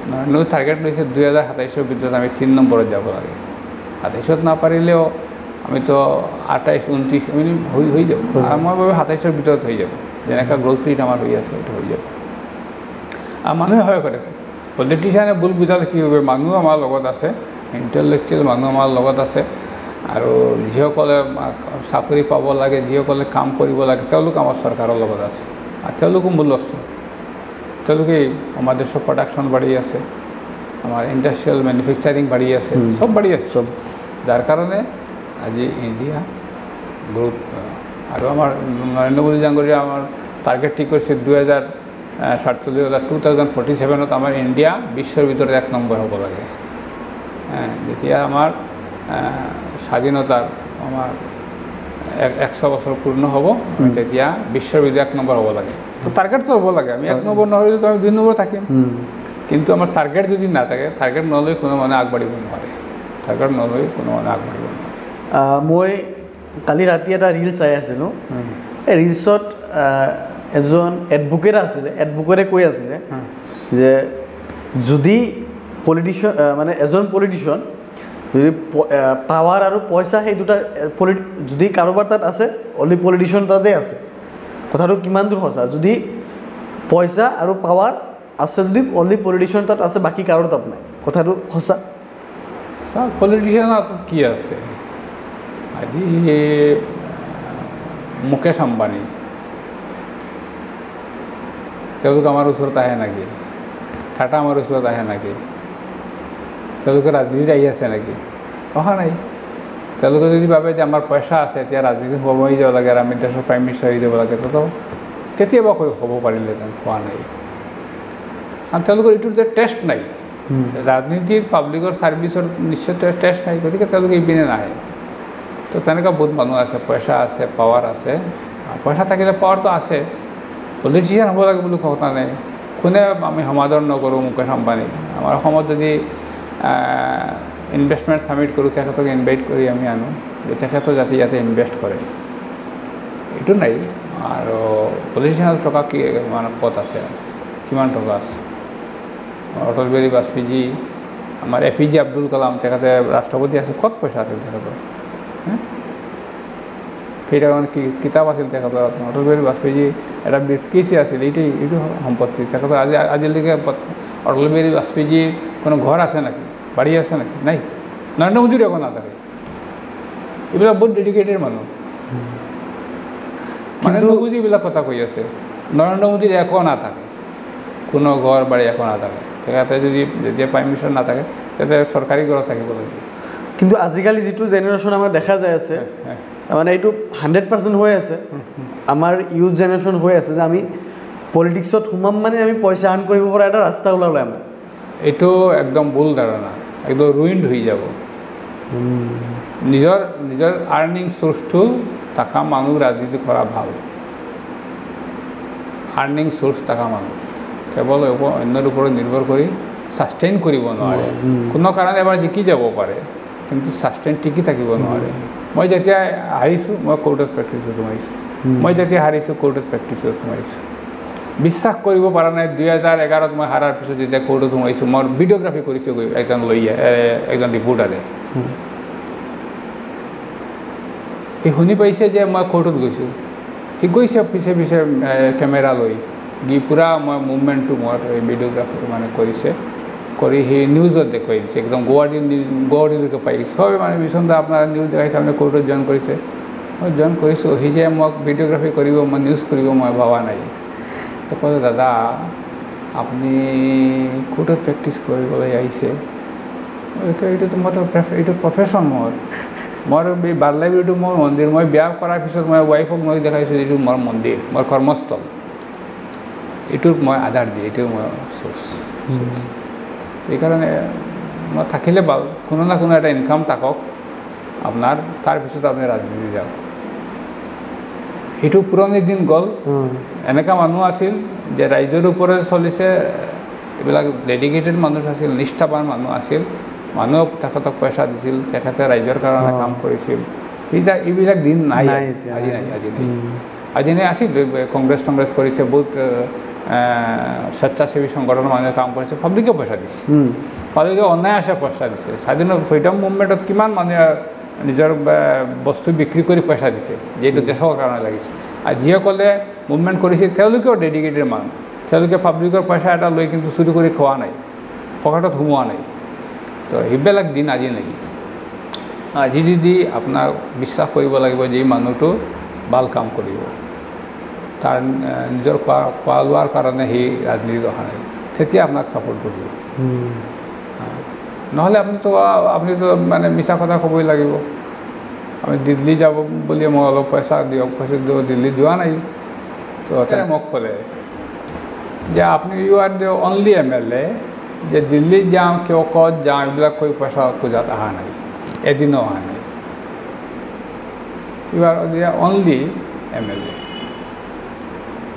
নৰেন্দ্ৰ টাৰ্গেট লৈছে 2027 ভিতৰত আমি 3 নম্বৰত যাব লাগে 27ত নাপাৰিলেও আমিতো 28 29 আমি হৈ যাব মই ভাবোঁ 27ৰ ভিতৰত হৈ যাব যেনেকৈ গ্ৰ'থ ৰেট আমাৰ হৈ আছে সেইটো হৈ যাব আৰু মানুহে হয় কৰে পলিটিচিয়ানে ভুল বুজালে কি হ'ব মানুহ আমাৰ লগত আছে ইণ্টেলেকচুৱেল মানুহ আমাৰ লগত আছে আৰু যিসকলে চাকৰি পাব লাগে যিসকলে কাম কৰিব লাগে তেওঁলোক আমাৰ চৰকাৰৰ লগত আছে আৰু তেওঁলোকো মূল বস্তু তেওঁলোকে আমাৰ দেশৰ প্ৰডাকশ্যন বাঢ়ি আছে আমাৰ ইণ্ডাষ্ট্ৰিয়েল মেনুফেকচাৰিং বাঢ়ি আছে চব বাঢ়ি আছে চব যাৰ কাৰণে আজি ইণ্ডিয়া গ্ৰোথ আৰু আমাৰ নৰেন্দ্ৰ মোদী ডাঙৰীয়া আমাৰ টাৰ্গেট ঠিক কৰিছে 2047 আমাৰ ইণ্ডিয়া বিশ্বৰ ভিতৰত 1 নম্বৰ হ'ব লাগে যেতিয়া আমাৰ স্বাধীনতাৰ আমাৰ 100 বছৰ পূৰ্ণ হ'ব তেতিয়া বিশ্বৰ ভিতৰত 1 নম্বৰ হ'ব লাগে তো টাৰ্গেটটো হ'ব লাগে আমি 1 নম্বৰ নহ'লেতো আমি 2 নম্বৰ থাকিম কিন্তু আমাৰ টাৰ্গেট যদি নাথাকে টাৰ্গেট নলৈ কোনো মানুহে আগবাঢ়িব নোৱাৰে টাৰ্গেট নলৈ কোনো মানুহে আগবাঢ়িব নোৱাৰে মই কালি ৰাতি এটা ৰিল চাই আছিলোঁ এই ৰিলছত এজন এডভোকেট আছিলে এডভোকেটে কৈ আছিলে যে যদি পলিটিচিয়ান মানে এজন পলিটিচিয়ান যদি পাৱাৰ আৰু পইচা সেই দুটা যদি কাৰোবাৰ তাত আছে অনলি পলিটিচিয়ান তাতে আছে কথাটো কিমান দূৰ সঁচা যদি পইচা আৰু পাৱাৰ আছে যদি অনলি পলিটিচিয়ান তাত আছে বাকী কাৰো তাত নাই কথাটো সঁচা চাওক পলিটিচিয়ানৰ কি আছে আজি মুকেশ আম্বানী তেওঁলোক আমাৰ ওচৰত আহে নেকি টাটা আমাৰ ওচৰত আহে নেকি তেওঁলোকে ৰাজনীতিত আহি আছে নেকি অহা নাই তেওঁলোকে যদি ভাবে যে আমাৰ পইচা আছে এতিয়া ৰাজনীতি সোমাই যাব লাগে আৰু আমি দেশৰ প্ৰাইম মিনিষ্টাৰ হৈ যাব লাগে তো কেতিয়াবা হ'ব পাৰিলেহেঁতেন হোৱা নাই আৰু তেওঁলোকৰ এইটোৰ যে টেষ্ট নাই ৰাজনীতিৰ পাব্লিকৰ ছাৰ্ভিচৰ নিশ্চয় টেষ্ট নাই গতিকে তেওঁলোকে ইপিনে নাহে তো তেনেকুৱা বহুত মানুহ আছে পইচা আছে পাৱাৰ আছে পইচা থাকিলে পাৱাৰটো আছে পলিটিচিয়ান হ'ব লাগে বুলি কথা নাই কোনে আমি সমাদৰ নকৰোঁ মুকেশ আম্বানী আমাৰ অসমত যদি ইনভেষ্টমেণ্ট ছামিট কৰোঁ তেখেতক ইনভাইট কৰি আমি আনো যে তেখেতো যাতে ইয়াতে ইনভেষ্ট কৰে এইটো নাই আৰু পলিটিচিয়ানৰ টকা কি মানে ক'ত আছে কিমান টকা আছে অটল বিহাৰী বাজপেয়ী আমাৰ APJ আব্দুল কালাম তেখেতে ৰাষ্ট্ৰপতি আছিল ক'ত পইচা আছিল তেখেতৰ কেইটামান কিতাপ আছিল তেখেতৰ অটল বিহাৰী বাজপেয়ী এটা ব্ৰিফকেচি আছিল এইটো সম্পত্তি তেখেতৰ আজিলৈকে অটল বিহাৰী বাজপেয়ীৰ কোনো ঘৰ আছে নেকি বাৰী আছে নেকি নাই নৰেন্দ্ৰ মোদীৰ একো নাথাকে এইবিলাক বহুত ডেডিকেটেড মানুহ নৰেন্দ্ৰ মোদী এইবিলাক কথা কৈ আছে নৰেন্দ্ৰ মোদীৰ একো নাথাকে কোনো ঘৰ বাৰী একো নাথাকে তেখেতে যদি যেতিয়া প্ৰাইম মিনিষ্টাৰ নাথাকে তেতিয়া চৰকাৰী ঘৰত থাকিব লাগিব কিন্তু আজিকালি যিটো জেনেৰেশ্যন আমাৰ দেখা যায় আছে মানে এইটো 100% হৈ আছে আমাৰ ইউথ জেনেৰেশ্যন হৈ আছে যে আমি পলিটিক্সত সোমাম মানে আমি পইচা আৰ্ণ কৰিব পৰা এটা ৰাস্তা ওলালে আমাৰ এইটো একদম ভুল ধাৰণা একদম ৰুইণ্ড হৈ যাব নিজৰ আৰ্নিং চ'ৰ্চটো থকা মানুহ ৰাজনীতি কৰা ভাল আৰ্নিং চ'ৰ্চ থকা মানুহ কেৱল অন্যৰ ওপৰত নিৰ্ভৰ কৰি ছাষ্টেইন কৰিব নোৱাৰে কোনো কাৰণে এবাৰ জিকি যাব পাৰে কিন্তু ছাষ্টেইন টিকি থাকিব নোৱাৰে মই যেতিয়া হাৰিছোঁ মই কোৰ্টত প্ৰেক্টিছত সোমাইছোঁ মই যেতিয়া হাৰিছোঁ কোৰ্টত প্ৰেক্টিছত সোমাইছোঁ বিশ্বাস কৰিব পৰা নাই 2011ত মই হাৰাৰ পিছত যেতিয়া কোৰ্টত সোমাইছোঁ মই ভিডিঅ'গ্ৰাফি কৰিছোঁ একজন ৰিপৰ্টাৰে সি শুনি পাইছে যে মই কোৰ্টত গৈছোঁ সি গৈছে পিছে পিছে কেমেৰা লৈ গৈ পূৰা মই মুভমেণ্টটো মোৰ ভিডিঅ'গ্ৰাফি মানে কৰিছে কৰি সি নিউজত দেখুৱাই দিছে একদম গুৱাহাটীলৈকে পাই চবে মানে বিচন্দা আপোনাৰ নিউজ দেখাইছে আপুনি কোৰ্টত জইন কৰিছে মই জইন কৰিছোঁ সি যে মোক ভিডিঅ'গ্ৰাফি কৰিব মই নিউজ কৰিব মই ভবা নাই তো ক'লে দাদা আপুনি কোৰ্টত প্ৰেক্টিছ কৰিবলৈ আহিছে এইটোতো এইটো প্ৰফেশ্যন মোৰ এই বাৰ্লাইব্ৰেৰীটো মোৰ মন্দিৰ মই বিয়া কৰাৰ পিছত মই ৱাইফক মই দেখাইছোঁ এইটো মোৰ মন্দিৰ মোৰ কৰ্মস্থল এইটোত মই আধাৰ দিওঁ এইটো মই চ'ৰ্চ সেইকাৰণে মই থাকিলে ভাল কোনো না কোনো এটা ইনকাম থাকক আপোনাৰ তাৰপিছত আপুনি ৰাজনীতি যাওক সেইটো পুৰণি দিন গ'ল এনেকুৱা মানুহ আছিল যে ৰাইজৰ ওপৰত চলিছে এইবিলাক ডেডিকেটেড মানুহ আছিল নিষ্ঠাবান মানুহ আছিল মানুহক তেখেতক পইচা দিছিল তেখেতে ৰাইজৰ কাৰণে কাম কৰিছিল এইবিলাক দিন নাই আজি নাই আছিল কংগ্ৰেছ কৰিছে বহুত স্বেচ্ছাসেৱী সংগঠনৰ মানুহে কাম কৰিছে পাব্লিকে পইচা দিছে পাব্লিকে অন্যায় আছে পইচা দিছে স্বাধীনতা ফ্ৰীডম মুভমেণ্টত কিমান মানুহে নিজৰ বস্তু বিক্ৰী কৰি পইচা দিছে যিহেতু দেশৰ কাৰণে লাগিছে আৰু যিসকলে মুভমেণ্ট কৰিছে তেওঁলোকেও ডেডিকেটেড মানুহ তেওঁলোকে পাব্লিকৰ পইচা এটা লৈ কিন্তু চুৰি কৰি খোৱা নাই পকেটত সোমোৱা নাই তো সেইবিলাক দিন আজি নাই আজি যদি আপোনাক বিশ্বাস কৰিব লাগিব যে এই মানুহটো ভাল কাম কৰিব তাৰ নিজৰ খোৱা লোৱাৰ কাৰণে সেই ৰাজনীতিত অহা নাই তেতিয়া আপোনাক ছাপোৰ্ট কৰিব নহ'লে আপুনিতো মানে মিছা কথা ক'বই লাগিব আমি দিল্লী যাব বুলি মই অলপ পইচা দিয়ক পইচা দিব দিল্লী যোৱা নাই তো তেনে মোক ক'লে যে আপুনি you are the only MLA যে দিল্লীত যাওঁ কিয় ক'ত যাওঁ এইবিলাক কৈ পইচা খোজাত অহা নাই এদিনো অহা নাই you are the only MLA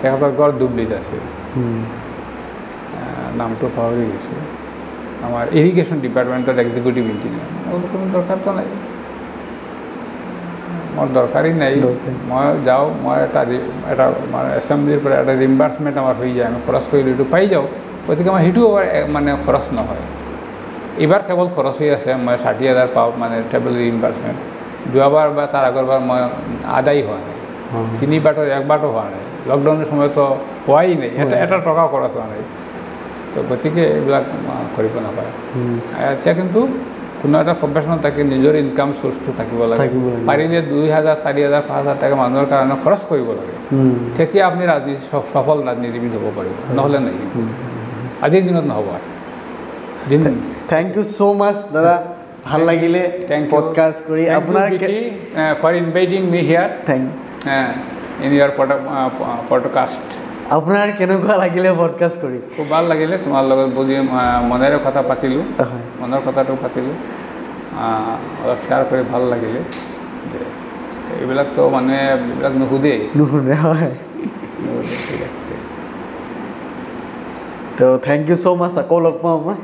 তেখেতৰ ঘৰ ডুবলিত আছিল নামটো পাহৰি গৈছোঁ আমাৰ ইৰিগেশ্যন ডিপাৰ্টমেণ্টৰ এক্সিকিউটিভ ইঞ্জিনিয়াৰ মোৰ কোনো দৰকাৰটো নাই মোৰ দৰকাৰী নাই মই যাওঁ মই এটা আমাৰ এছেম্বলিৰ পৰা এটা ৰিম্বাৰ্চমেণ্ট আমাৰ হৈ যায় আমি খৰচ কৰিলোঁ এইটো পাই যাওঁ গতিকে আমাৰ সেইটো মানে খৰচ নহয় এইবাৰ কেৱল খৰচ হৈ আছে মই 60,000 পাওঁ মানে ট্ৰেভেল ৰিম্বাৰ্চমেণ্ট যোৱাবাৰ বা তাৰ আগৰবাৰ মই আদায় হোৱা নাই 3বাৰৰ একবাৰতো হোৱা নাই লকডাউনৰ সময়তো পোৱাই নাই এটা টকা খৰচ হোৱা নাই তো গতিকে এইবিলাক কৰিব নাপায় এতিয়া কিন্তু কোনো এটা প্ৰফেশ্যনত থাকে নিজৰ ইনকাম চ'ৰ্চটো থাকিব লাগে পাৰিলে 2,000 4,000 5,000 টকা মানুহৰ কাৰণে খৰচ কৰিব লাগে তেতিয়া আপুনি ৰাজনীতি সফল ৰাজনীতিবিদ হ'ব পাৰিব নহ'লে নাই আজিৰ দিনত নহ'ব থেংক ইউ ছ' মাছ দাদা ভাল লাগিলে পডকাষ্ট কৰি আপোনাৰ for inviting me here thank in your podcast আপোনাৰ কেনেকুৱা লাগিলে পডকাষ্ট কৰি খুব ভাল লাগিলে তোমাৰ লগত বুজি মনেৰে কথা পাতিলোঁ মনৰ কথাটো পাতিলোঁ অলপ শ্বেয়াৰ কৰি ভাল লাগিলে যে এইবিলাকতো মানে এইবিলাক নুসুধে হয় ঠিক আছে তো থেংক ইউ ছ' মাছ আকৌ লগ পাম মই